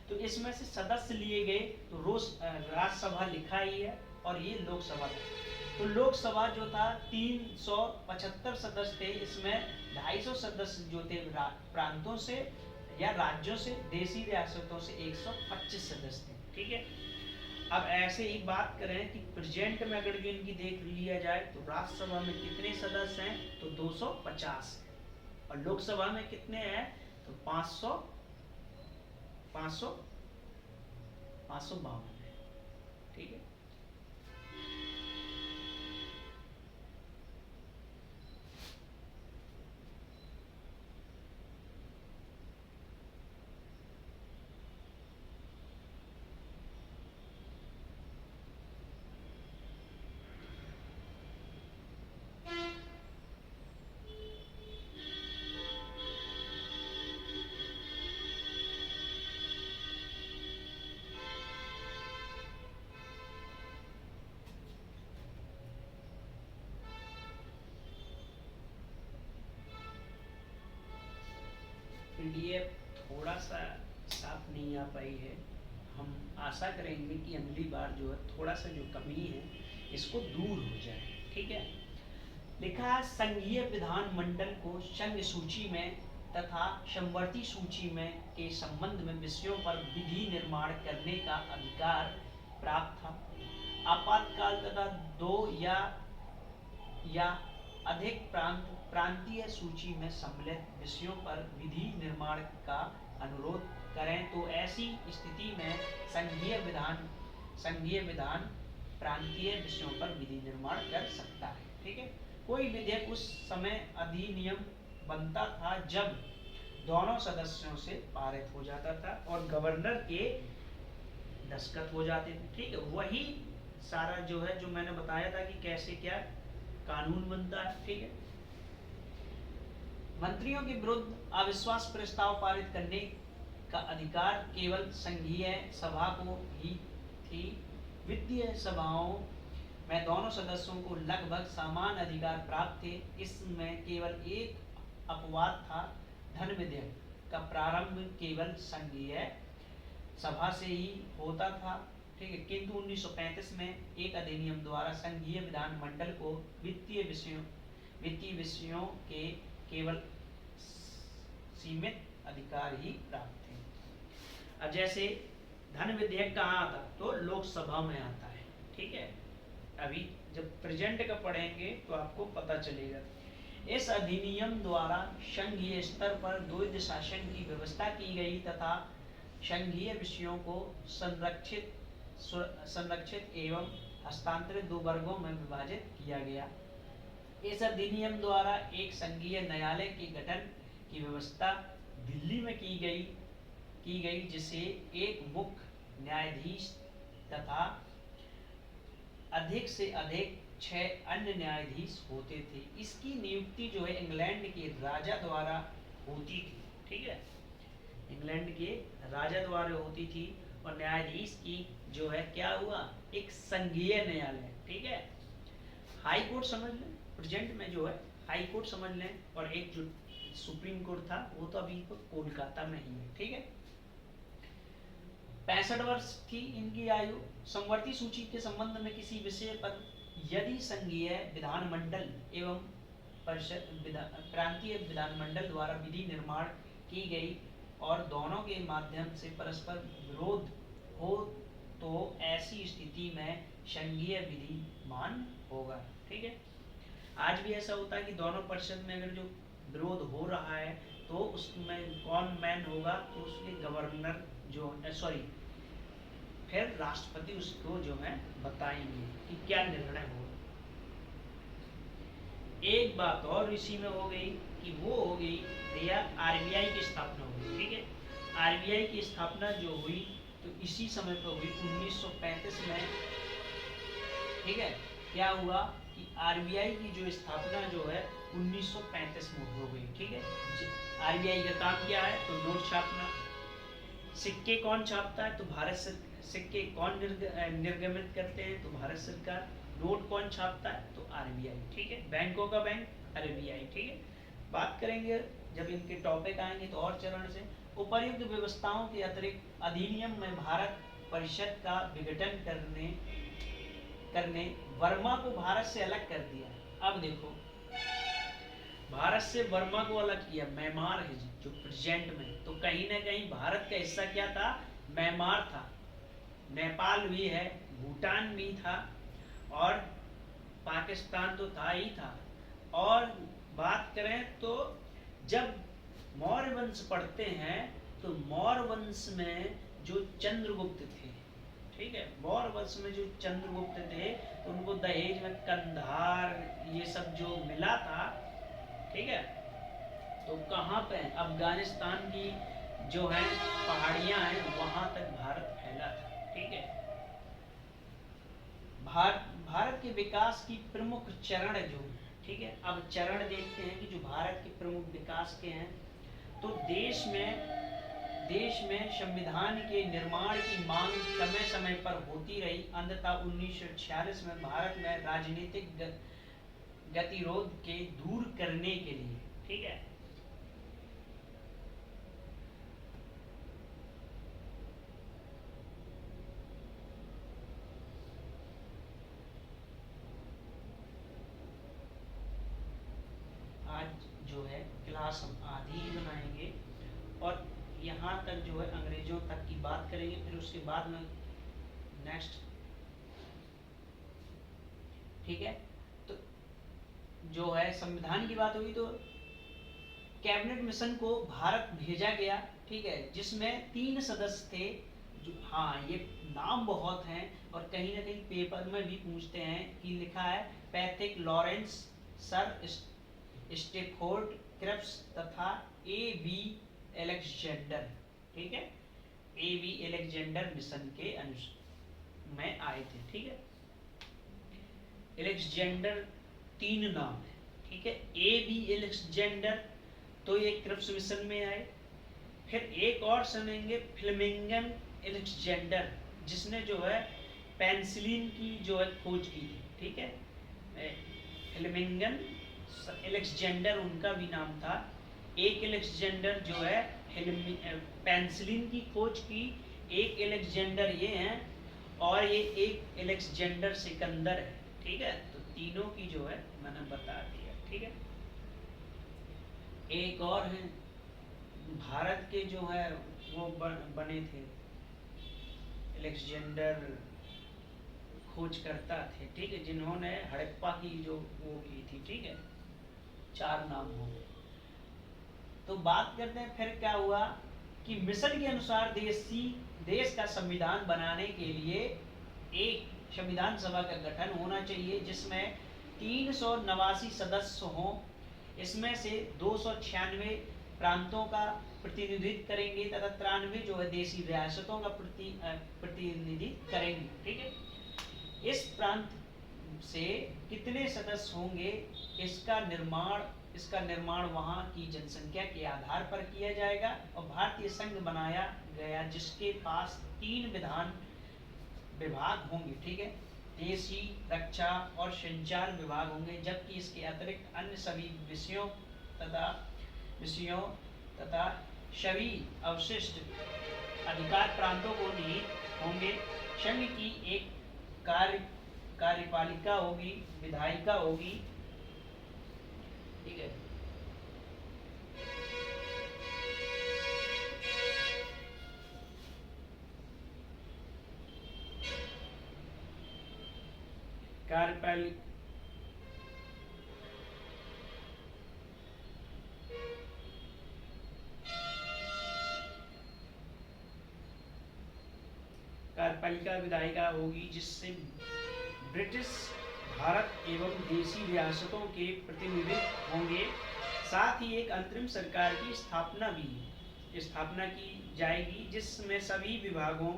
तो इसमें से सदस्य लिए गए तो राज्यसभा लिखा ही है और ये लोकसभा था। तो लोकसभा जो था 375 सदस्य थे, इसमें 250 सदस्य जो थे प्रांतों से या राज्यों से, देशी रियासतों से 125 सदस्य थे। ठीक है, अब ऐसे ही बात करें कि प्रेजेंट में अगर जो इनकी देख लिया जाए तो राज्यसभा में कितने सदस्य हैं तो 250 और लोकसभा में कितने हैं तो 552 है। ठीक है, पीडीएफ थोड़ा सा साफ नहीं आ पाई है। हम आशा करेंगे कि अगली बार जो है थोड़ा सा जो कमी है इसको दूर हो जाए। ठीक है, लिखा है संघीय विधान मंडल को संघ सूची में तथा समवर्ती सूची में के संबंध में विषयों पर विधि निर्माण करने का अधिकार प्राप्त था। आपातकाल तथा 2 या अधिक प्रांतीय सूची में सम्मिलित विषयों पर विधि निर्माण का अनुरोध करें तो ऐसी स्थिति में संघीय विधान प्रांतीय विषयों पर विधि निर्माण कर सकता है। ठीक है, कोई विधेयक उस समय अधिनियम बनता था जब दोनों सदस्यों से पारित हो जाता था और गवर्नर के दस्तखत हो जाते थे। ठीक है, वही सारा जो है जो मैंने बताया था कि कैसे क्या कानून बनता है। ठीक है, मंत्रियों के विरुद्ध अविश्वास प्रस्ताव पारित करने का अधिकार केवल संघीय सभा को ही थी। वित्तीय सभाओं में दोनों सदस्यों को लगभग समान अधिकार प्राप्त थे। इसमें केवल एक अपवाद था, धन विधेयक का प्रारंभ केवल संघीय सभा से ही होता था। ठीक है, किंतु 1935 में एक अधिनियम द्वारा संघीय विधान मंडल को वित्तीय विषयों के केवल सीमित अधिकार ही प्राप्त थे। अब जैसे धन विधेयक कहाँ आता तो लोकसभा में आता है। ठीक है, अभी जब प्रेजेंट का पढ़ेंगे तो आपको पता चलेगा। इस अधिनियम द्वारा संघीय स्तर पर द्वैध शासन की व्यवस्था की गई तथा संघीय विषयों को संरक्षित एवं हस्तांतरित 2 वर्गों में विभाजित किया गया। इस अधिनियम द्वारा एक संघीय न्यायालय के गठन की व्यवस्था दिल्ली में की गई जिसे एक मुख्य न्यायाधीश तथा अधिक से अधिक 6 अन्य न्यायाधीश होते थे। इसकी नियुक्ति जो है इंग्लैंड के राजा द्वारा होती थी। ठीक है, इंग्लैंड के राजा द्वारा होती थी और न्यायाधीश की जो है क्या हुआ एक संघीय न्यायालय। ठीक है, हाई कोर्ट समझ लें, प्रेजेंट में जो है हाई कोर्ट समझ लें और एक जो सुप्रीम कोर्ट था वो तो अभी कोलकाता में ही है। ठीक है, 65 वर्ष थी इनकी आयु। समवर्ती सूची के संबंध में किसी विषय पर यदि संघीय विधानमंडल एवं प्रांतीय विधानमंडल द्वारा विधि निर्माण की गई और दोनों के माध्यम से परस्पर विरोध हो तो ऐसी स्थिति में संघीय विधि मान होगा। ठीक है, आज भी ऐसा होता है कि दोनों परिषद में अगर जो विरोध हो रहा है तो उसमें कौन मैन होगा तो उसके गवर्नर जो फिर राष्ट्रपति उसको जो है बताएंगे कि क्या निर्णय होगा। एक बात और इसी में हो गई कि वो हो गई भैया आरबीआई की स्थापना हुई, ठीक है। आरबीआई की स्थापना जो हुई तो इसी समय पर हुई 1935 में, ठीक है। क्या हुआ कि आरबीआई की जो स्थापना जो है 1935 में हो गई, ठीक है। आरबीआई का काम क्या है, तो नोट छापना। सिक्के कौन छापता है, तो भारत सरकार। सिक्के कौन निर्गमित करते हैं, तो भारत सरकार। नोट कौन छापता है, तो आरबीआई, ठीक है। बैंकों का बैंक आरबीआई, ठीक है। बात करेंगे जब इनके टॉपिक आएंगे तो और चरण से। उपर्युक्त व्यवस्थाओं के अतिरिक्त अधिनियम में भारत परिषद का विघटन करने वर्मा को भारत से अलग कर दिया। अब देखो, भारत से वर्मा को अलग किया। म्यांमार है जो प्रेजेंट में, तो कहीं ना कहीं भारत का हिस्सा क्या था, म्यांमार था। नेपाल भी है, भूटान भी था, और पाकिस्तान तो था ही था। और बात करें तो जब मौर्य वंश पढ़ते हैं तो मौर्य वंश में जो चंद्रगुप्त थे, ठीक है, मौर्य वंश में जो चंद्रगुप्त थे तो उनको दहेज में कंधार ये सब जो मिला था, ठीक है। तो कहाँ पे, अफगानिस्तान की जो है पहाड़ियां हैं वहां तक भारत फैला था, ठीक है। भारत के विकास की प्रमुख चरण जो, ठीक है। अब चरण देखते हैं कि जो भारत के प्रमुख विकास के हैं। तो देश में संविधान के निर्माण की मांग समय समय पर होती रही। अंततः 1946 में भारत में राजनीतिक गतिरोध के दूर करने के लिए, ठीक है। आज जो है क्लास हम आधी ही बनाएंगे और यहाँ तक जो है अंग्रेजों तक की बात करेंगे, फिर उसके बाद में नेक्स्ट, ठीक है। तो जो है संविधान की बात हुई तो कैबिनेट मिशन को भारत भेजा गया, ठीक है, जिसमें 3 सदस्य थे। जो, हाँ, ये नाम बहुत हैं और कहीं ना कहीं पेपर में भी पूछते हैं कि लिखा है Patrick Lawrence, sir Stafford Cripps तथा ए बी एलेक्जेंडर, ठीक है। ए बी एलेक्जेंडर मिशन के में आए थे, ठीक है। एलेक्जेंडर 3 नाम है, ठीक है। ए बी एलेक्जेंडर तो ये क्रिप्स मिशन में आए। फिर एक और सुनेंगे फ्लेमिंगन एलेक्जेंडर, जिसने जो है पेनिसिलिन की जो है खोज की थी, ठीक है। फ्लेमिंगन एलेक्जेंडर उनका भी नाम था। एक एलेक्जेंडर जो है पेनिसिलिन की खोज की, एक एलेक्जेंडर ये हैं, और ये एक एलेक्जेंडर सिकंदर है, ठीक है। तो तीनों की जो है मैंने बता दिया, ठीक है। एक और है भारत के जो है वो बने थे एलेक्जेंडर, खोजकर्ता थे, ठीक है, जिन्होंने हड़प्पा की जो वो की थी, ठीक है। 4 नाम हो गए। तो बात करते हैं फिर क्या हुआ कि मिशन के अनुसार देश का संविधान बनाने के लिए एक संविधान सभा का गठन होना चाहिए, जिसमें 389 सदस्य हों। इसमें से 296 प्रांतों का प्रतिनिधित्व करेंगे तथा 93 जो है देशी रियासतों का प्रतिनिधित्व करेंगे, ठीक है। इस प्रांत से कितने सदस्य होंगे, इसका निर्माण वहां की जनसंख्या के आधार पर किया जाएगा। और भारतीय संघ बनाया गया जिसके पास 3 विभाग होंगे, ठीक है। देशी, रक्षा और संचार विभाग होंगे, जबकि इसके अतिरिक्त अन्य सभी विषयों तथा सभी अवशिष्ट अधिकार प्रांतों को निहित होंगे। संघ की एक कार्यपालिका होगी, विधायिका होगी, ठीक है। पालिका विधायिका होगी, जिससे ब्रिटिश भारत एवं देशी रियासतों के प्रतिनिधि होंगे। साथ ही एक अंतरिम सरकार की स्थापना की जाएगी, जिसमें सभी विभागों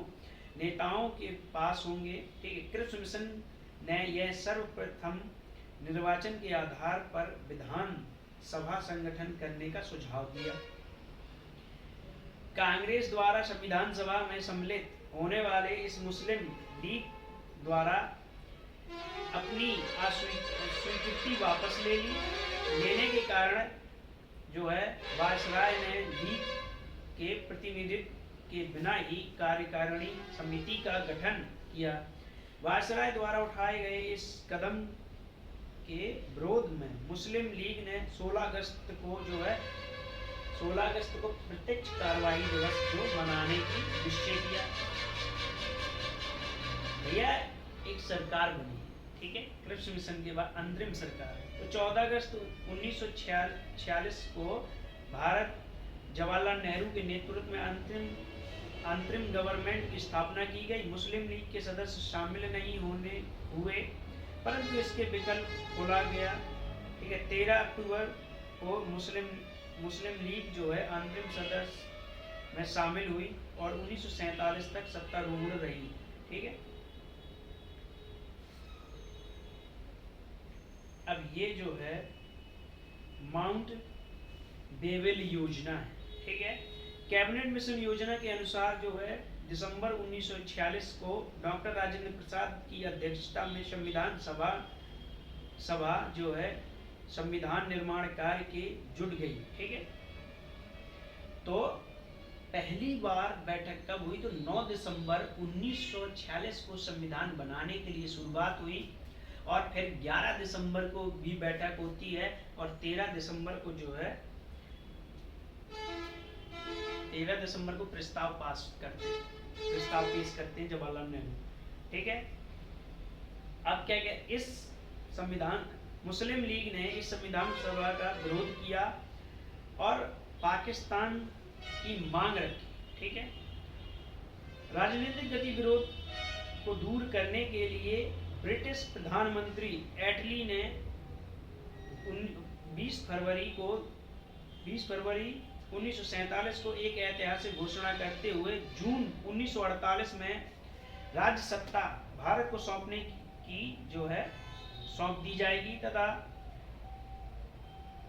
नेताओं के पास होंगे। ठीक है। क्रिप्स मिशन ने यह सर्वप्रथम निर्वाचन के आधार पर विधान सभा संगठन करने का सुझाव दिया। कांग्रेस द्वारा संविधान सभा में सम्मिलित होने वाले इस मुस्लिम लीग द्वारा अपनी स्वीकृति वापस लेने के कारण जो है वायसराय ने लीग के प्रतिनिधित्व के बिना ही कार्यकारिणी समिति का गठन किया। वायसराय द्वारा उठाए गए इस कदम के विरोध में मुस्लिम लीग ने 16 अगस्त को प्रत्यक्ष कार्रवाई दिवस जो मनाने की निश्चय किया। भैया एक सरकार बनी, ठीक है, क्रिप्स मिशन के बाद अंतरिम सरकार। तो 14 अगस्त 1946 को भारत जवाहरलाल नेहरू के नेतृत्व में अंतरिम गवर्नमेंट की स्थापना की गई। मुस्लिम लीग के सदस्य शामिल नहीं हुए, परंतु इसके विकल्प खोला गया। ठीक है। 13 अक्टूबर को मुस्लिम लीग जो है अंतरिम सदस्य में शामिल हुई और 1947 तक सत्तारूढ़ रही। ठीक है। अब ये जो है माउंट बेवेल योजना है। ठीक है। कैबिनेट मिशन योजना के अनुसार जो है दिसंबर 1946 को डॉक्टर राजेंद्र प्रसाद की अध्यक्षता में संविधान सभा जो है संविधान निर्माण कार्य के जुट गई। ठीक है। तो पहली बार बैठक कब हुई? तो 9 दिसंबर 1946 को संविधान बनाने के लिए शुरुआत हुई और फिर 11 दिसंबर को भी बैठक होती है और 13 दिसंबर को जो है 13 दिसंबर को प्रस्ताव पेश करते हैं जवाहरलाल नेहरू। ठीक है। अब क्या इस संविधान मुस्लिम लीग ने इस संविधान सभा का विरोध किया और पाकिस्तान की मांग रखी। ठीक है। राजनीतिक गतिविरोध को दूर करने के लिए ब्रिटिश प्रधानमंत्री एटली ने 20 फरवरी 1947 को एक ऐतिहासिक घोषणा करते हुए जून 1948 में राज्य सत्ता भारत को सौंप दी जाएगी तथा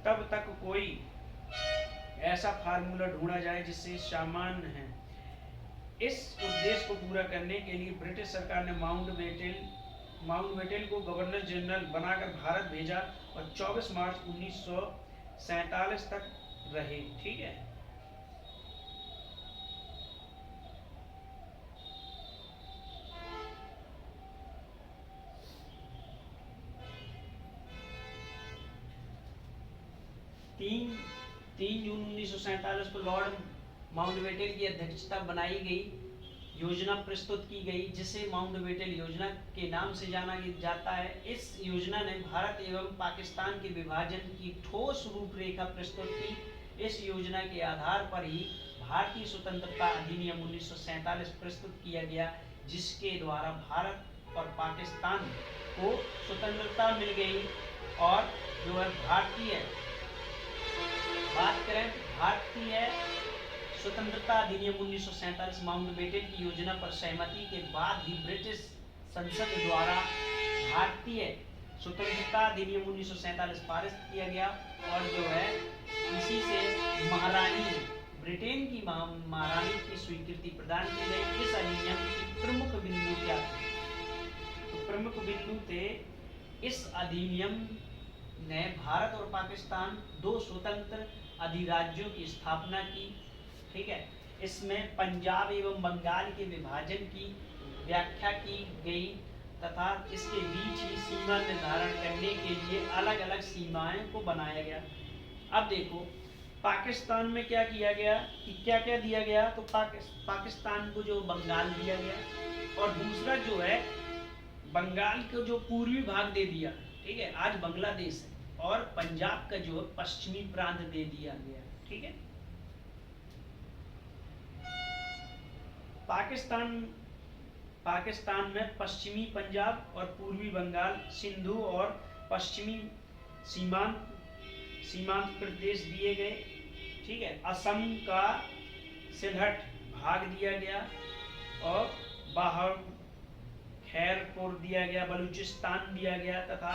तब तक कोई ऐसा फार्मूला ढूंढा जाए जिससे सामान्य है। इस उद्देश्य को पूरा करने के लिए ब्रिटिश सरकार ने माउंटबेटन को गवर्नर जनरल बनाकर भारत भेजा और 24 मार्च 1947 तक रहे। ठीक है। तीन जून 1947 को लॉर्ड माउंटबेटन की अध्यक्षता बनाई गई योजना प्रस्तुत की गई, जिसे माउंटबेटन योजना के नाम से जाना जाता है। इस योजना ने भारत एवं पाकिस्तान के विभाजन की ठोस रूपरेखा प्रस्तुत की। इस योजना के आधार पर ही भारतीय स्वतंत्रता अधिनियम 1947 प्रस्तुत किया गया, जिसके द्वारा भारत और पाकिस्तान को स्वतंत्रता मिल गई। और जो है भारतीय स्वतंत्रता अधिनियम 1947 माउंटबेटन की योजना पर सहमति के बाद ही ब्रिटिश संसद द्वारा भारतीय स्वतंत्रता अधिनियम 1947 पारित किया गया और जो है इसी से ब्रिटेन की महारानी की स्वीकृति प्रदान की गई। इस अधिनियम की प्रमुख बिंदु क्या थे? तो प्रमुख बिंदु थे, इस अधिनियम ने भारत और पाकिस्तान दो स्वतंत्र अधिराज्यों की स्थापना की। ठीक है। इसमें पंजाब एवं बंगाल के विभाजन की व्याख्या की गई तथा इसके बीच ही सीमा निर्धारण करने के लिए अलग अलग सीमाएं को बनाया गया। अब देखो पाकिस्तान में क्या किया गया कि क्या क्या दिया गया। तो पाकिस्तान को जो बंगाल दिया गया और दूसरा जो है बंगाल को जो पूर्वी भाग दे दिया। ठीक है। आज बांग्लादेश है और पंजाब का जो पश्चिमी प्रांत दे दिया गया। ठीक है। पाकिस्तान में पश्चिमी पंजाब और पूर्वी बंगाल, सिंधु और पश्चिमी सीमांत सीमांत प्रदेश दिए गए। ठीक है, असम का सिलहट भाग दिया गया और बाहर खैरपुर दिया गया, बलूचिस्तान दिया गया तथा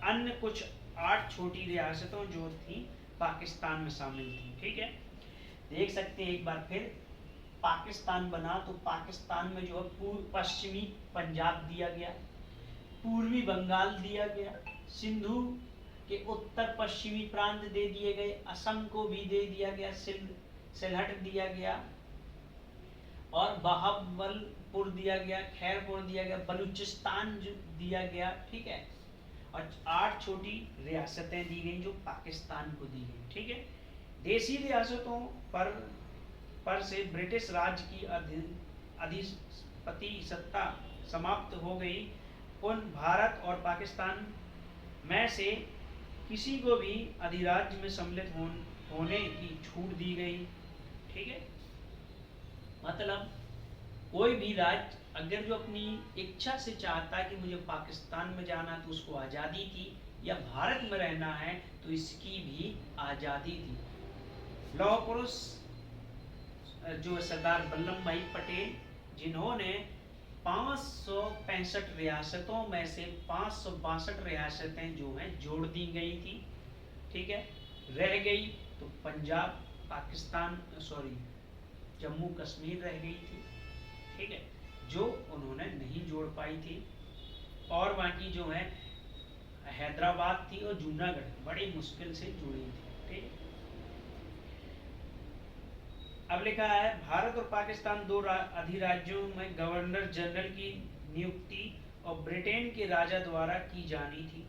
अन्य कुछ 8 छोटी रियासतों जो थी पाकिस्तान में शामिल थी। ठीक है, देख सकते हैं एक बार फिर पाकिस्तान बना तो पाकिस्तान में जो है पश्चिमी पंजाब दिया गया, पूर्वी बंगाल दिया गया, सिंधु के उत्तर पश्चिमी प्रांत दे दिए गए, असम को भी दे दिया गया, सिलहट दिया गया और बहावलपुर दिया गया, खैरपुर दिया गया, बलूचिस्तान दिया गया। ठीक है, और 8 छोटी रियासतें दी गई जो पाकिस्तान को दी गई। ठीक है, देशी रियासतों पर से ब्रिटिश राज की अधिपति सत्ता समाप्त हो गई। उन भारत और पाकिस्तान में से किसी को भी अधिराज्य में सम्मिलित होने की छूट दी गई। ठीक है, मतलब कोई भी राज्य अगर जो अपनी इच्छा से चाहता है कि मुझे पाकिस्तान में जाना तो उसको आज़ादी थी, या भारत में रहना है तो इसकी भी आज़ादी थी। लौह पुरुष जो सरदार वल्लभ भाई पटेल, जिन्होंने 565 रियासतों में से 562 रियासतें जो हैं जोड़ दी गई थी। ठीक है, रह गई तो पंजाब, पाकिस्तान, जम्मू कश्मीर रह गई थी। ठीक है, जो उन्होंने नहीं जोड़ पाई थी, और बाकी जो है हैदराबाद थी और जूनागढ़ बड़ी मुश्किल से जुड़ी थी। ठीक है, अब लिखा है भारत और पाकिस्तान दो अधिराज्यों में गवर्नर जनरल की नियुक्ति और ब्रिटेन के राजा द्वारा की जानी थी।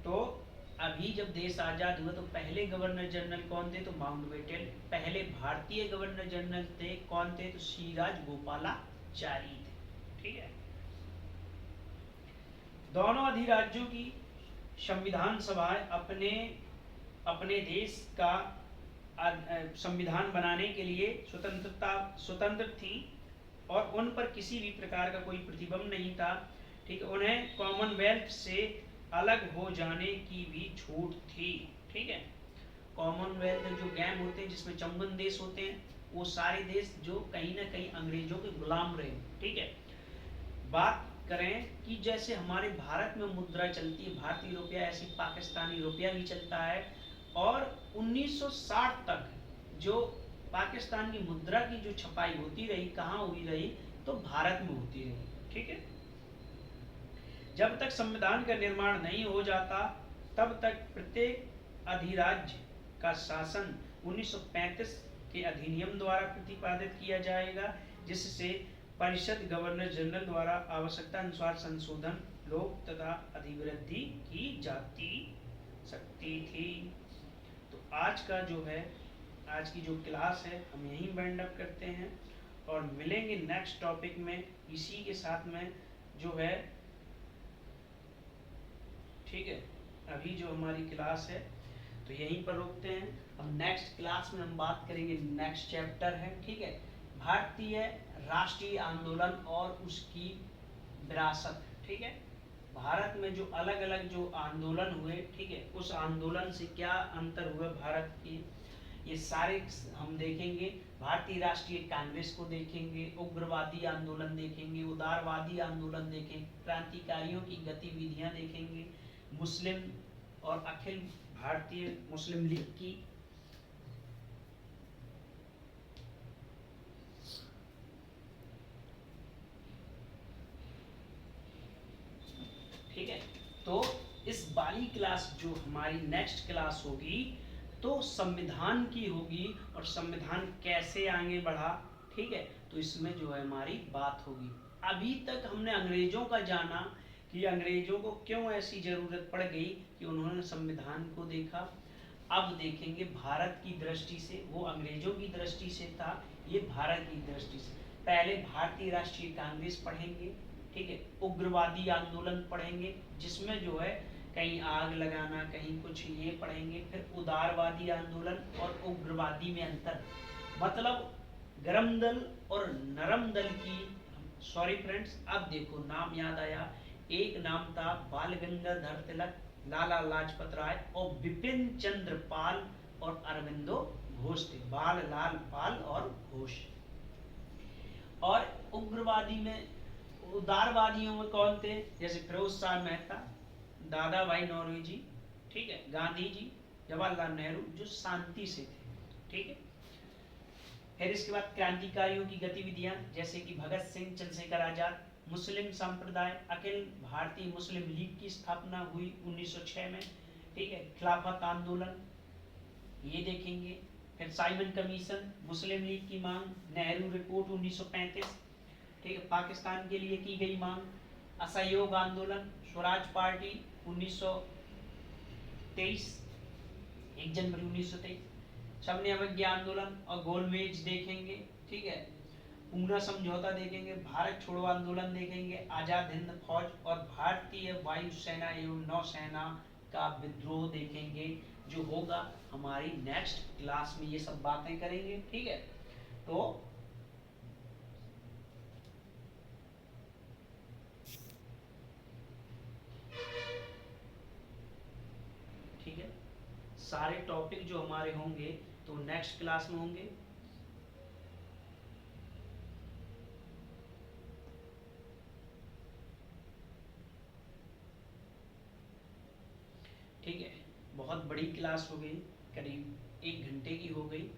तो अभी जब देश आजाद हुआ तो पहले गवर्नर जनरल कौन थे? तो माउंटबेटन। पहले भारतीय गवर्नर जनरल थे कौन थे? तो सिराज गोपालाचारी थे। ठीक है, दोनों अधिराज्यों की संविधान सभाएं अपने अपने देश का संविधान बनाने के लिए स्वतंत्र थी और उन पर किसी भी प्रकार का कोई प्रतिबंध नहीं था। ठीक है, उन्हें कॉमनवेल्थ से अलग हो जाने की भी छूट थी। ठीक है, कॉमनवेल्थ जो गेम होते हैं जिसमें 54 देश होते हैं, वो सारे देश जो कहीं ना कहीं अंग्रेजों के गुलाम रहे। ठीक है, बात करें कि जैसे हमारे भारत में मुद्रा चलती है भारतीय रुपया, ऐसी पाकिस्तानी रुपया भी चलता है। और 1960 तक जो पाकिस्तान की मुद्रा की जो छपाई होती रही, कहाँ हुई रही? तो भारत में होती रही। ठीक है, जब तक संविधान का निर्माण नहीं हो जाता तब तक प्रत्येक अधिराज्य का शासन 1935 के अधिनियम द्वारा प्रतिपादित किया जाएगा, जिससे परिषद गवर्नर जनरल द्वारा आवश्यकता अनुसार संशोधन, लोक तथा अधिवृद्धि की जाती सकती थी। तो आज का जो है, आज की जो क्लास है हम यहीं वाइंड अप करते हैं और मिलेंगे नेक्स्ट टॉपिक में इसी के साथ में जो है। ठीक है, अभी जो हमारी क्लास है तो यहीं पर रोकते हैं। हम नेक्स्ट क्लास में हम बात करेंगे, नेक्स्ट चैप्टर है। ठीक है, भारतीय राष्ट्रीय आंदोलन और उसकी विरासत। ठीक है, भारत में जो अलग अलग जो आंदोलन हुए, ठीक है, उस आंदोलन से क्या अंतर हुआ भारत की, ये सारे हम देखेंगे। भारतीय राष्ट्रीय कांग्रेस को देखेंगे, उग्रवादी आंदोलन देखेंगे, उदारवादी आंदोलन देखेंगे, क्रांतिकारियों की गतिविधियां देखेंगे, मुस्लिम और अखिल भारतीय मुस्लिम लीग की। ठीक है, तो इस वाली क्लास जो हमारी नेक्स्ट क्लास होगी तो संविधान की होगी और संविधान कैसे आगे बढ़ा। ठीक है, तो इसमें जो है हमारी बात होगी। अभी तक हमने अंग्रेजों का जाना कि अंग्रेजों को क्यों ऐसी जरूरत पड़ गई कि उन्होंने संविधान को देखा। अब देखेंगे भारत की दृष्टि से, वो अंग्रेजों की दृष्टि से था, ये भारत की दृष्टि से। पहले भारतीय राष्ट्रीय कांग्रेस पढ़ेंगे, ठीक है, उग्रवादी आंदोलन पढ़ेंगे जिसमें जो है कहीं आग लगाना, कहीं कुछ ये पढ़ेंगे। फिर उदारवादी आंदोलन और उग्रवादी में अंतर, मतलब गरम दल और नरम दल की सॉरी फ्रेंड्स, अब देखो नाम याद आया। एक नाम था बाल गंगाधर तिलक, लाला लाजपत राय और बिपिन चंद्र पाल और अरविंदो घोष थे। बाल, लाल, पाल और घोष। और उग्रवादी में, उदारवादियों में कौन थे? जैसे फिरोज शाह मेहता, दादा भाई नौरोजी, ठीक है, गांधी जी, जवाहरलाल नेहरू, जो शांति से थे, ठीक है। फिर इसके बाद क्रांतिकारियों की गतिविधियां, जैसे कि भगत सिंह, चंद्रशेखर आजाद। मुस्लिम संप्रदाय, अखिल भारतीय मुस्लिम लीग की स्थापना हुई 1906 में, ठीक है। खिलाफत आंदोलन, ये देखेंगे। फिर साइमन कमीशन, मुस्लिम लीग की मांग, नेहरू रिपोर्ट 1935, ठीक है, पाकिस्तान के लिए की गई मांग। असहयोग आंदोलन, स्वराज पार्टी 1923, 1 जनवरी 1923। सबने अवज्ञा आंदोलन और गोलमेज देखेंगे, ठीक है। पूना समझौता देखेंगे, भारत छोड़ो आंदोलन देखेंगे, आजाद हिंद फौज और भारतीय वायुसेना एवं नौसेना का विद्रोह देखेंगे। जो होगा हमारी नेक्स्ट क्लास में ये सब बातें करेंगे, ठीक है। तो ठीक है, सारे टॉपिक जो हमारे होंगे तो नेक्स्ट क्लास में होंगे। ठीक है, बहुत बड़ी क्लास हो गई, करीब 1 घंटे की हो गई।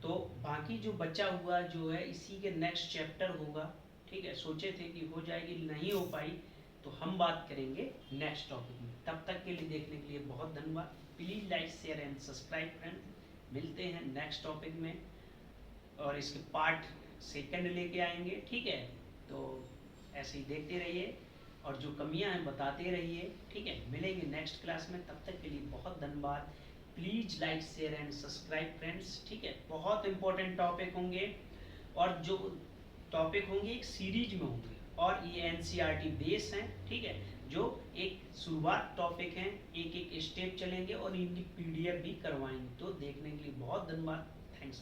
तो बाकी जो बचा हुआ जो है इसी के नेक्स्ट चैप्टर होगा, ठीक है। सोचे थे कि हो जाएगी, नहीं हो पाई, तो हम बात करेंगे नेक्स्ट टॉपिक में। तब तक के लिए देखने के लिए बहुत धन्यवाद। Please like, share and subscribe friends. मिलते हैं नेक्स्ट टॉपिक में और इसके पार्ट 2 लेके आएंगे, ठीक है। तो ऐसे ही देखते रहिए और जो कमियां हैं बताते रहिए, ठीक है। मिलेंगे नेक्स्ट क्लास में, तब तक के लिए बहुत धन्यवाद। Please like, share and subscribe friends, ठीक है। बहुत इंपॉर्टेंट टॉपिक होंगे और जो टॉपिक होंगे एक सीरीज में होंगे और ये एनसीईआरटी बेस हैं, ठीक है। जो एक शुरुआत टॉपिक हैं, एक एक स्टेप चलेंगे और इनकी पीडीएफ भी करवाएंगे। तो देखने के लिए बहुत धन्यवाद। थैंक्स।